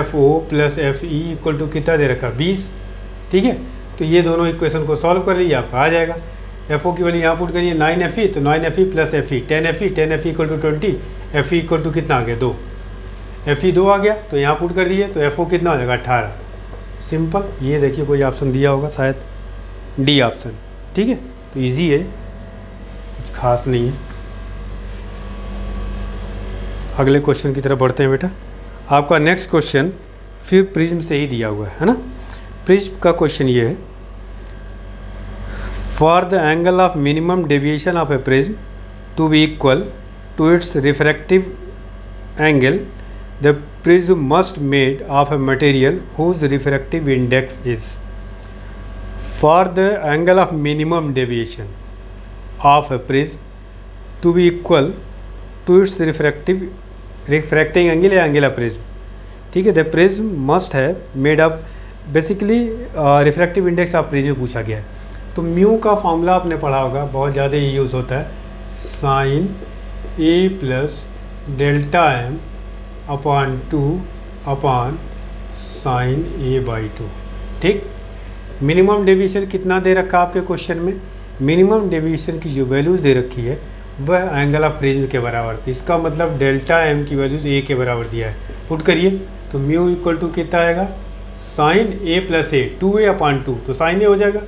FO plus FE equal to कितना दे रखा, 20। ठीक है, तो ये दोनों इक्वेशन को सॉल्व कर लीजिए, आपका आ जाएगा। FO की वैल्यू यहाँ पुट करिए 9FE, तो 9FE plus FE 10FE equal to 20, FE equal to कितना आ गया 2, FE 2 आ गया, तो यहाँ पुट कर दीजिए, तो FO कितना हो जाएगा 18। सिंपल, ये देखिए कोई ऑप्शन दिया होगा शायद डी ऑप्शन। ठीक है, तो ईजी है, कुछ खास नहीं है। अगले क्वेश्चन की तरफ बढ़ते हैं बेटा। आपका नेक्स्ट क्वेश्चन फिर प्रिज्म से ही दिया हुआ है ना। प्रिज्म का क्वेश्चन ये है, for the angle of minimum deviation of a prism to be equal to its refractive angle, the prism must made of a material whose refractive index is. For the angle of minimum deviation of a prism to be equal to its refracting angle या angular prism। ठीक है, the prism must have made up basically refractive index of prism पूछा गया है। तो mu का formula आपने पढ़ा होगा, बहुत ज़्यादा ये यूज़ होता है, sine A plus delta M upon 2 upon sine A/2। ठीक, मिनिमम डेविएशन कितना दे रखा आपके क्वेश्चन में, मिनिमम डेविएशन की जो वैल्यूज़ दे रखी है वह एंगल ऑफ प्रिज्म के बराबर थी, इसका मतलब डेल्टा एम की वैल्यूज़ ए के बराबर दिया है। पुट करिए, तो म्यू इक्वल टू कितना आएगा, sine A plus A, 2A upon 2, तो साइन A हो जाएगा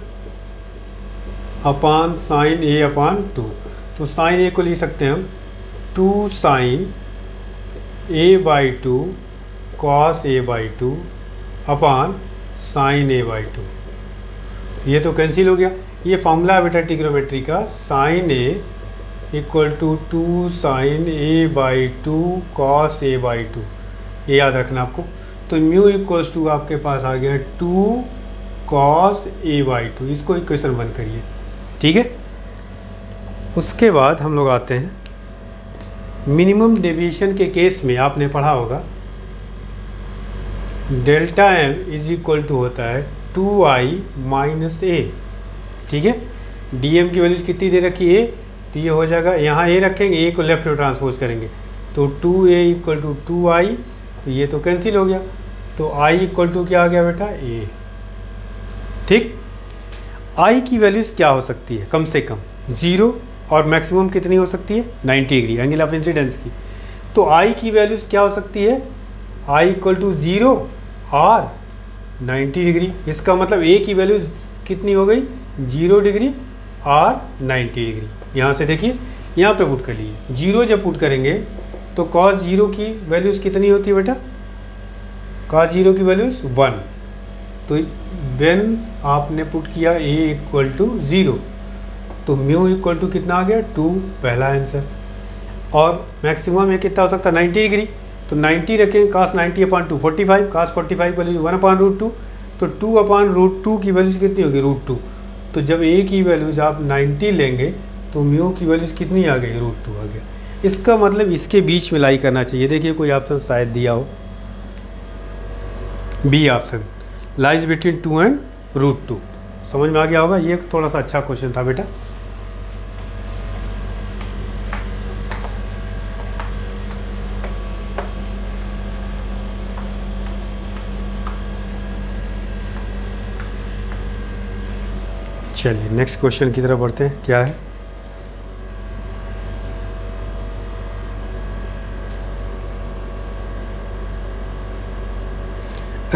अपॉन साइन A अपॉन 2। तो साइन A को लिख सकते हैं हम 2 sine A/2 cos A/2 upon sine A/2। ये तो कैंसिल हो गया। ये फॉर्मूला है बेटा ट्रिग्नोमेट्री का, sine A equal to 2 sine A/2 cos A/2, ये याद रखना आपको। तो म्यू इक्वल्स टू आपके पास आ गया 2 कॉस A/2, इसको इक्वेशन 1 करिए। ठीक है, उसके बाद हम लोग आते हैं मिनिमम डेविएशन के केस में, आपने पढ़ा होगा delta M is equal to होता है 2i माइनस A। ठीक है, dm की वैल्यूज कितनी दे रखी है, तो ये हो जाएगा, यहाँ a रखेंगे, a को लेफ्ट में ट्रांसपोज करेंगे, तो 2a इक्वल टू 2i, तो ये तो कैंसिल हो गया, तो i इक्वल टू क्या आ गया बेटा, a। ठीक, i की वैल्यूज क्या हो सकती है, कम से कम 0, और मैक्सिमम कितनी हो सकती है 90 डिग्री एंगल ऑफ इंसिडेंस की। तो i की वैल्यूज क्या हो सकती है, i इक्वल टू 0 और 90 डिग्री, इसका मतलब a की वैल्यूज कितनी हो गई, 0 डिग्री और 90 डिग्री। यहाँ से देखिए, यहाँ पे पुट कर लीजिए, 0 जब पुट करेंगे तो cos 0 की वैल्यूज़ कितनी होती है बेटा, cos 0 की वैल्यूज़ 1। तो व्हेन आपने पुट किया a इक्वल टू 0, तो म्यू इक्वल टू कितना आ गया 2, पहला आंसर। और मैक्सिमम ये कितना हो सकता है 90 डिग्री, तो 90 रखें, cos 90 upon 2 45, cos 45 value 1 upon √2, तो 2 अपॉन √2 की वैल्यूज कितनी होगी √2। तो जब a की वैल्यूज आप 90 लेंगे तो म्यू की वैल्यूज कितनी आ गई, √2 आ गया। इसका मतलब इसके बीच में लाई करना चाहिए। देखिए कोई ऑप्शन शायद दिया हो, B option, lies between 2 and √2। समझ में आ गया होगा, ये थोड़ा सा अच्छा क्वेश्चन था बेटा। चलिए नेक्स्ट क्वेश्चन की तरफ बढ़ते हैं। क्या है?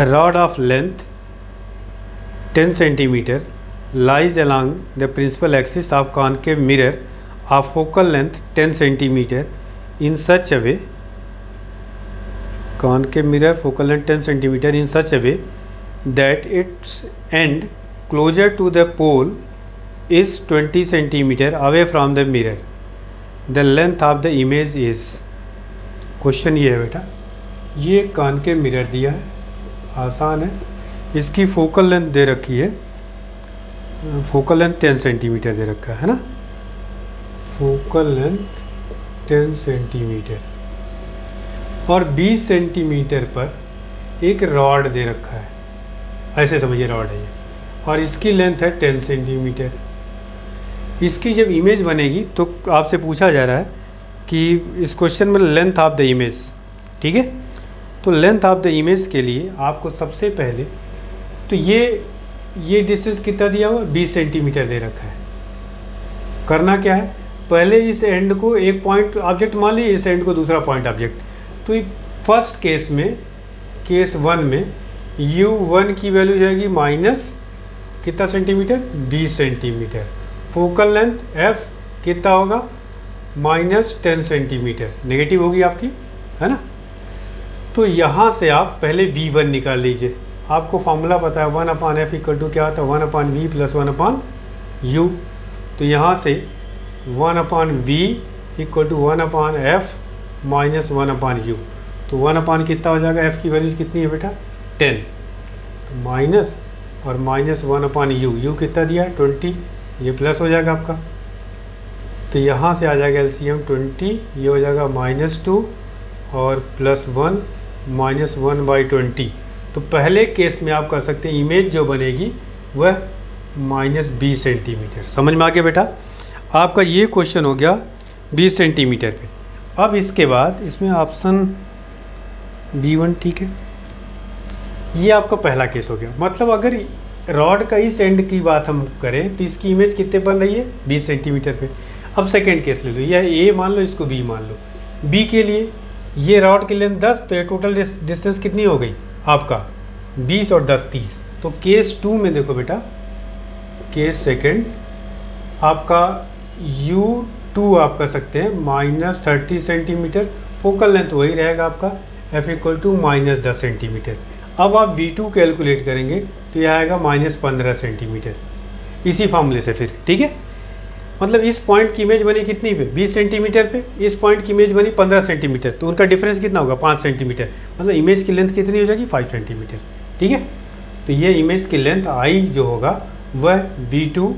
A rod of length 10 centimeter lies along the principal axis of concave mirror of focal length 10 centimeter in such a way, concave mirror focal length 10 centimeter in such a way that its end closer to the pole is 20 centimeter away from the mirror. The length of the image is। Question ये है बेटा, ये concave mirror दिया है, आसान है। इसकी focal length दे रखी है, फोकल लेंथ 10 सेंटीमीटर दे रखा है ना, फोकल लेंथ 10 सेंटीमीटर और 20 सेंटीमीटर पर एक रॉड दे रखा है, ऐसे समझिए रॉड है ये, और इसकी लेंथ है 10 सेंटीमीटर। इसकी जब इमेज बनेगी तो आपसे पूछा जा रहा है कि इस क्वेश्चन में लेंथ ऑफ द इमेज, ठीक है। तो लेंथ ऑफ द इमेज के लिए आपको सबसे पहले तो ये डिस्टेंस कितना दिया हुआ, 20 सेंटीमीटर दे रखा है। करना क्या है, पहले इस एंड को एक पॉइंट ऑब्जेक्ट मान लीजिए, इस एंड को दूसरा पॉइंट ऑब्जेक्ट। तो फर्स्ट केस में, केस 1 में U1 की वैल्यू जाएगी माइनस कितना centimetre, 20 centimetre. Focal length F कितना होगा, माइनस 10 सेंटीमीटर, नेगेटिव होगी आपकी, है ना। तो यहाँ से आप पहले V1 निकाल लीजिए। आपको फॉर्मूला पता है 1/f इक्वल टू क्या होता है, 1/v प्लस 1/u। तो यहाँ से 1/v equal to 1/f minus 1/u। तो 1/ कितना हो जाएगा, f की वैल्यूज कितनी है बेटा, 10। तो माइनस और माइनस 1/u, u कितना दिया है 20, ये प्लस हो जाएगा आपका। तो यहाँ से आ जाएगा LCM 20, ये हो जाएगा -2 और +1 -1/20। तो पहले केस में आप कर सकते हैं, इमेज जो बनेगी वह -20 सेंटीमीटर। समझ में आ गया बेटा, आपका ये क्वेश्चन हो गया 20 सेंटीमीटर पे। अब इसके बाद इसमें ऑप्शन B1, ठीक है, ये आपका पहला केस हो गया। मतलब अगर रॉड का इस एंड की बात हम करें तो इसकी इमेज कितने बन रही है, 20 सेंटीमीटर पे। अब सेकेंड केस ले लो, यह A मान लो, इसको B मान लो। B के लिए ये रॉड की लेंथ 10, तो ये टोटल डिस्टेंस कितनी हो गई आपका 20 और 10 30। तो केस 2 में देखो बेटा, केस सेकंड आपका U2 आप कर सकते हैं -30 सेंटीमीटर, फोकल लेंथ वही रहेगा आपका F इक्वल टू -10 सेंटीमीटर। अब आप V2 कैलकुलेट करेंगे तो यह आएगा -15 सेंटीमीटर, इसी फॉर्मूले से फिर, ठीक है। मतलब इस पॉइंट की इमेज बनी कितनी पे, 20 सेंटीमीटर पे, इस पॉइंट की इमेज बनी 15 सेंटीमीटर, तो उनका डिफरेंस कितना होगा, 5 सेंटीमीटर। मतलब इमेज की लेंथ कितनी हो जाएगी, 5 सेंटीमीटर, ठीक है। तो ये इमेज की लेंथ I जो होगा वह V2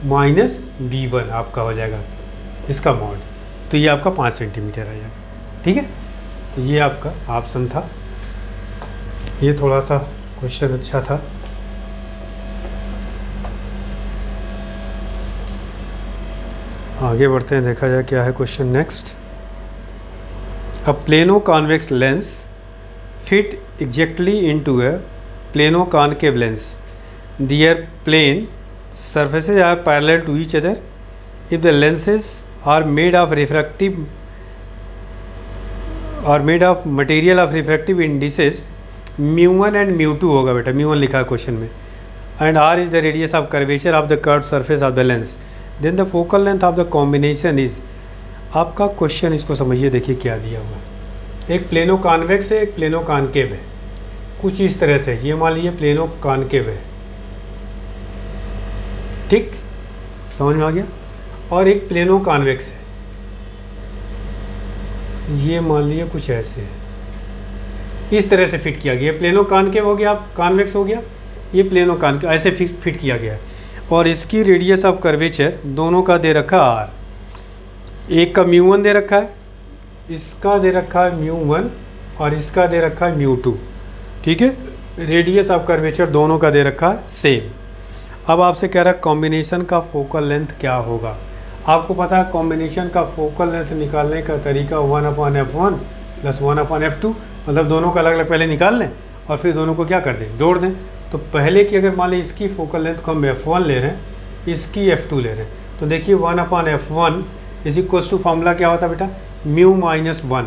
माइनस V1 आपका हो जाएगा, इसका मॉड। तो ये आपका 5 सेंटीमीटर आ जाएगा, ठीक है। तो ये आपका ऑप्शन था, ये थोड़ा सा क्वेश्चन अच्छा था। आगे बढ़ते हैं, देखा जाए क्या है question next. A plano convex lens fit exactly into a plano concave lens. Their plane surfaces are parallel to each other if the lenses are made of material of refractive indices μ1 and μ2 होगा बेटा, μ1 लिखा है question में, and r is the radius of curvature of the curved surface of the lens, then the focal length of the combination is। आपका question इसको समझिए, देखिए क्या दिया हुआ है। एक प्लेनो कॉन्वेक्स है, एक प्लेनो कॉनकेव है, कुछ इस तरह से। ये मान लीजिए प्लेनो कॉनकेव है, ठीक, समझ में आ गया। और एक प्लेनो कॉन्वेक्स है, ये मान लीजिए कुछ ऐसे है, इस तरह से फिट किया गया। प्लेनो कॉनकेव हो गया, कॉन्वेक्स हो गया, ये प्लेनो कॉनकेव ऐसे फिट किया गया है। और इसकी रेडियस ऑफ कर्वेचर दोनों का दे रखा r, एक का μ1 दे रखा है, इसका दे रखा है μ1 और इसका दे रखा है μ2, ठीक है। रेडियस ऑफ कर्वेचर दोनों का दे रखा है सेम। अब आपसे कह रहा है कॉम्बिनेशन का फोकल लेंथ क्या होगा। आपको पता है कॉम्बिनेशन का फोकल लेंथ निकालने का तरीका 1/f1 प्लस 1/f2, मतलब दोनों का अलग अलग पहले निकाल लें और फिर दोनों को क्या कर दें, जोड़ दें। तो पहले की अगर मान ली इसकी फोकल लेंथ को हम f1 ले रहे हैं, इसकी f2 ले रहे हैं, तो देखिए 1/f1 is equals to formula क्या होता है बेटा, म्यू माइनस 1।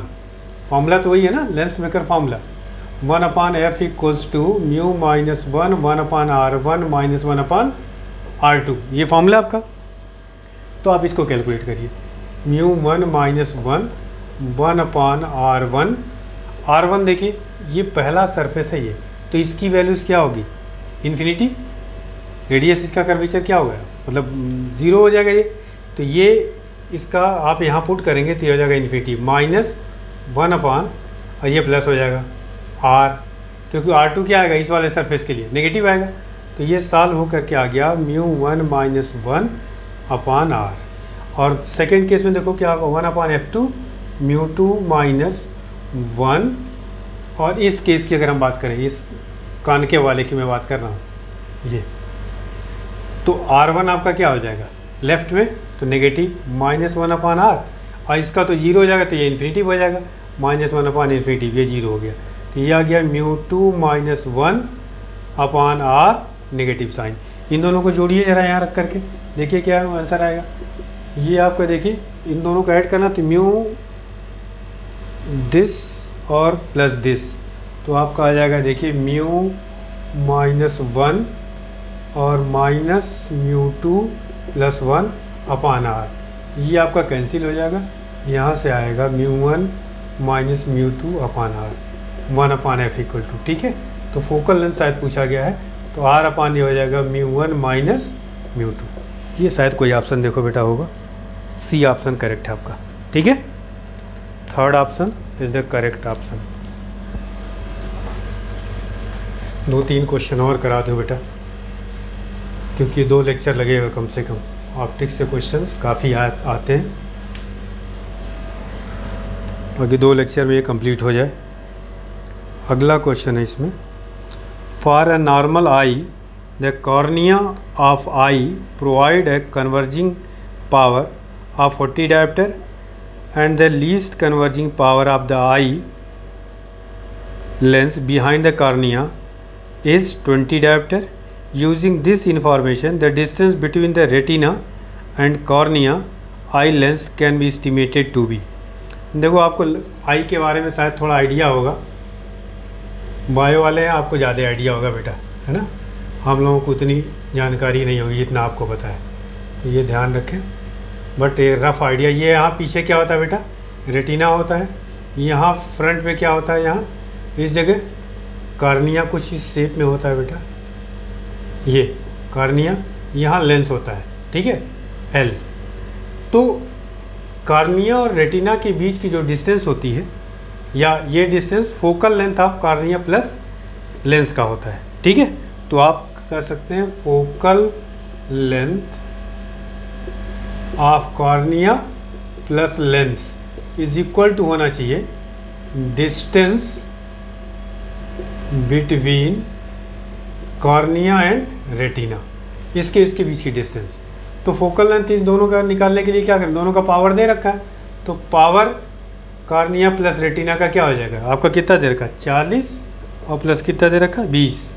फॉर्मूला तो वही है ना, lens maker formula 1/f equals to mu minus 1 1/r1 minus 1/r2, ये फॉर्मूला आपका। तो आप इसको कैलकुलेट करिए, म्यू 1 माइनस 1 1/r1, r1 देखिए ये पहला सरफेस है ये, तो इसकी वैल्यूज़ क्या होगी, इन्फिनिटी। रेडियस इसका कर्वेचर क्या होगा, मतलब 0 हो जाएगा ये, तो ये इसका आप यहाँ पुट करेंगे तो ये हो जाएगा इन्फिनिटी माइनस 1/, और ये प्लस हो जाएगा r, क्योंकि r2 क्या आएगा इस वाले सरफेस के लिए नेगेटिव आएगा, तो ये सॉल्व होकर के आ गया म्यू 1 माइनस 1/r। और सेकेंड केस में देखो क्या होगा 1/f2 म्यू 2 माइनस 1, और इस केस की अगर हम बात करें, इस कानके वाले की मैं बात कर रहा हूँ ये, तो r1 आपका क्या हो जाएगा लेफ्ट में, तो नेगेटिव माइनस 1/r, और इसका तो 0 हो जाएगा, तो ये इन्फिनिटी हो जाएगा माइनस 1/∞, ये 0 हो गया, तो ये आ गया mu 2 minus 1/r negative sine. इन दोनों को जोड़िए जरा यहाँ रख करके, देखिए क्या आंसर आएगा। ये आपका देखिए इन दोनों को ऐड करना, तो म्यू दिस और प्लस दिस, तो आपका आ जाएगा देखिए म्यू माइनस 1 और माइनस म्यू 2 प्लस 1/r, ये आपका कैंसिल हो जाएगा, यहाँ से आएगा mu 1 minus mu 2/r 1/f equal to, ठीक है। तो फोकल लेंथ शायद पूछा गया है, तो r/, ये हो जाएगा म्यू 1 माइनस म्यू 2। ये शायद कोई ऑप्शन देखो बेटा होगा, सी ऑप्शन करेक्ट है आपका, ठीक है। Third option is the correct option. 2-3 question और करा दो बेटा, क्योंकि 2 लेक्चर लगेगा कम से कम, ऑप्टिक्स से क्वेश्चंस काफ़ी आते हैं, बाकी 2 लेक्चर में ये कंप्लीट हो जाए। अगला क्वेश्चन है इसमें, for a normal I the cornea of I provide a converging power of 40 dioptre and the least converging power of the eye lens behind the cornea is 20 diopter. Using this information, the distance between the retina and cornea eye lens can be estimated to be. देखो आपको आई के बारे में शायद थोड़ा idea होगा, bio वाले हैं, आपको ज़्यादा आइडिया होगा बेटा, है ना। हम लोगों को उतनी जानकारी नहीं होगी जितना आपको पता है, तो ये ध्यान रखें। बट ये रफ आइडिया, ये यहाँ पीछे क्या होता है बेटा, रेटिना होता है, यहाँ फ्रंट में क्या होता है, यहाँ इस जगह कार्निया कुछ इस शेप में होता है बेटा, ये कार्निया, यहाँ लेंस होता है, ठीक है, एल। तो कार्निया और रेटिना के बीच की जो डिस्टेंस होती है, या ये distance focal length of cornea plus lens का होता है, ठीक है। तो आप कर सकते हैं focal length of cornea plus lens is equal to होना चाहिए distance between cornea and retina, इसके बीच की डिस्टेंस। तो फोकल लेंथ इस दोनों का निकालने के लिए क्या करें, दोनों का पावर दे रखा है, तो पावर कॉर्निया प्लस रेटिना का क्या हो जाएगा, आपका कितना दे रखा है 40 और प्लस कितना दे रखा है 20,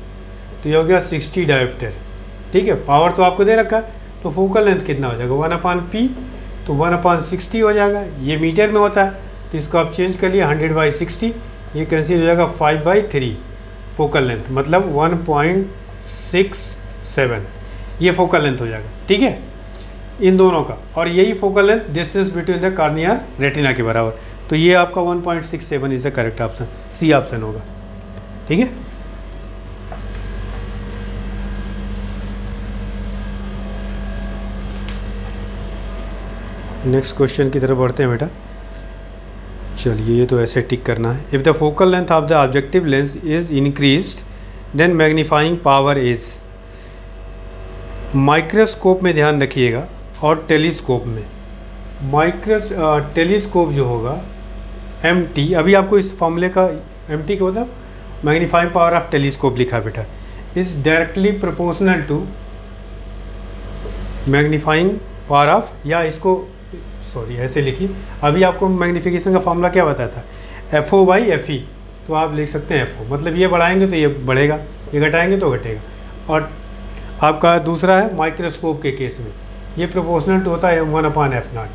तो ये हो गया 60 डायोप्टर, ठीक है। पावर तो आपको दे रखा है, तो फोकल लेंथ कितना हो जाएगा 1/p, तो 1/60 हो जाएगा, ये मीटर में होता है, तो इसको आप चेंज कर लिए 100/60, ये कैंसिल हो जाएगा 5/3 फोकल लेंथ, मतलब 1.67 ये फोकल लेंथ हो जाएगा, ठीक है, इन दोनों का। और यही focal length distance between the cornea और रेटिना के बराबर, तो ये आपका 1.67 is the correct option, C option होगा, ठीक है। नेक्स्ट क्वेश्चन की तरफ बढ़ते हैं बेटा, चलिए ये तो ऐसे टिक करना है। If the focal length of the objective lens is increased then magnifying power is, microscope में ध्यान रखिएगा और टेलीस्कोप में, टेलीस्कोप जो होगा MT, अभी आपको इस फॉर्मूले का MT का मतलब मैग्नीफाइंग पावर ऑफ टेलीस्कोप लिखा बेटा, is directly proportional to magnifying power of, या इसको सॉरी ऐसे लिखिए, अभी आपको मैग्नीफिकेशन का फॉर्मूला क्या बताया था FO/FE, तो आप लिख सकते हैं FO, मतलब ये बढ़ाएंगे तो ये बढ़ेगा, ये घटाएंगे तो घटेगा। और आपका दूसरा है माइक्रोस्कोप के केस में ये प्रोपोर्शनल टू होता है 1/f0।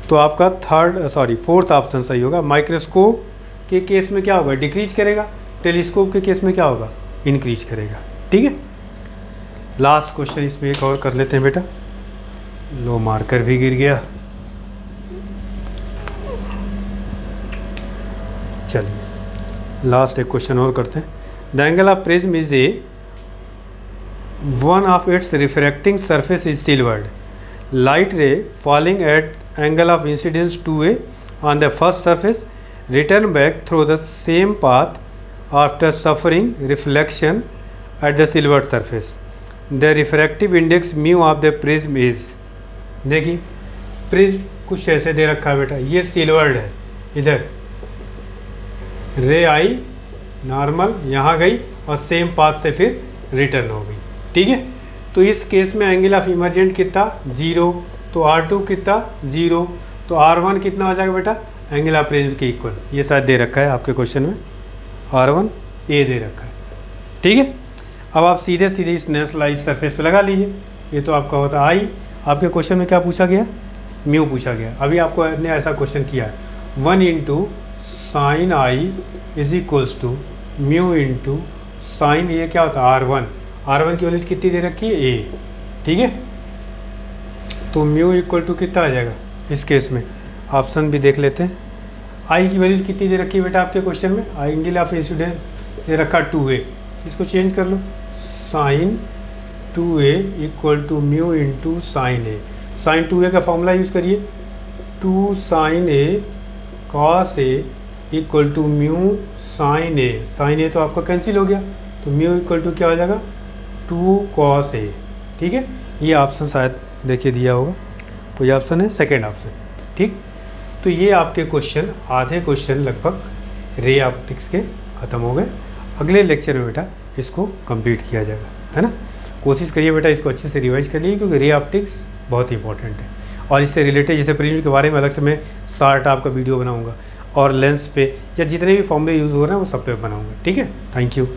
तो आपका फोर्थ ऑप्शन सही होगा। माइक्रोस्कोप के केस में क्या होगा, डिक्रीज करेगा। टेलीस्कोप के केस में क्या होगा, इंक्रीज करेगा। ठीक है, लास्ट क्वेश्चन इसमें एक और कर लेते हैं बेटा। लो मार्कर भी गिर गया। चलिए लास्ट एक क्वेश्चन और करते हैं। The angle of prism is a one of its refracting surface is silvered. Light रे falling eight angle of incidence 2a on the first surface return back through the same path after suffering reflection at the silvered surface. The refractive index mu of the prism is, देखिए prism कुछ ऐसे दे रखा है बेटा, ये silvered है, इधर रे आई नॉर्मल यहाँ गई और सेम पाथ से फिर रिटर्न हो गई। ठीक है, तो इस केस में एंगल ऑफ इमर्जेंट कितना 0, तो R2 कितना 0, तो R1 कितना हो जाएगा बेटा एंगल ऑफ प्रिज्म के इक्वल। ये शायद दे रखा है आपके क्वेश्चन में, R1 A दे रखा है। ठीक है, अब आप सीधे सीधे इस नेशनलाइज सरफेस पे लगा लीजिए। ये तो आपका होता है I। आपके क्वेश्चन में क्या पूछा गया, म्यू पूछा गया। अभी आपको ने ऐसा क्वेश्चन किया है 1 × sin I is equals to mu into sine, ये क्या होता है R1 की वैल्यू कितनी दे रखी है A। ठीक है, तो म्यू इक्वल टू कितना आ जाएगा इस केस में, ऑप्शन भी देख लेते हैं। आई की वैल्यूज कितनी दे रखी है बेटा आपके क्वेश्चन में, आई एंगल ऑफ इंसिडेंस दे रखा 2a, इसको चेंज कर लो sine 2a equal to mu into sine A. Sine 2a का फॉर्मूला यूज़ करिए 2 sin a cos a equal to mu sine A. Sine A तो आपका कैंसिल हो गया, तो म्यू इक्वल टू क्या हो जाएगा 2 cos a। ठीक है, ये ऑप्शन शायद देखिए दिया होगा, तो ये ऑप्शन है सेकेंड ऑप्शन। ठीक, तो ये आपके क्वेश्चन आधे क्वेश्चन लगभग रे ऑप्टिक्स के ख़त्म हो गए। अगले लेक्चर में बेटा इसको कंप्लीट किया जाएगा, है ना। कोशिश करिए बेटा इसको अच्छे से रिवाइज कर लिए, क्योंकि रे ऑप्टिक्स बहुत इंपॉर्टेंट है। और इससे रिलेटेड जैसे प्रिज्म के बारे में अलग से मैं शार्ट आपका वीडियो बनाऊंगा, और लेंस पे या जितने भी फॉर्मूले यूज़ हो रहे हैं वो सब पे बनाऊंगा। ठीक है, थैंक यू।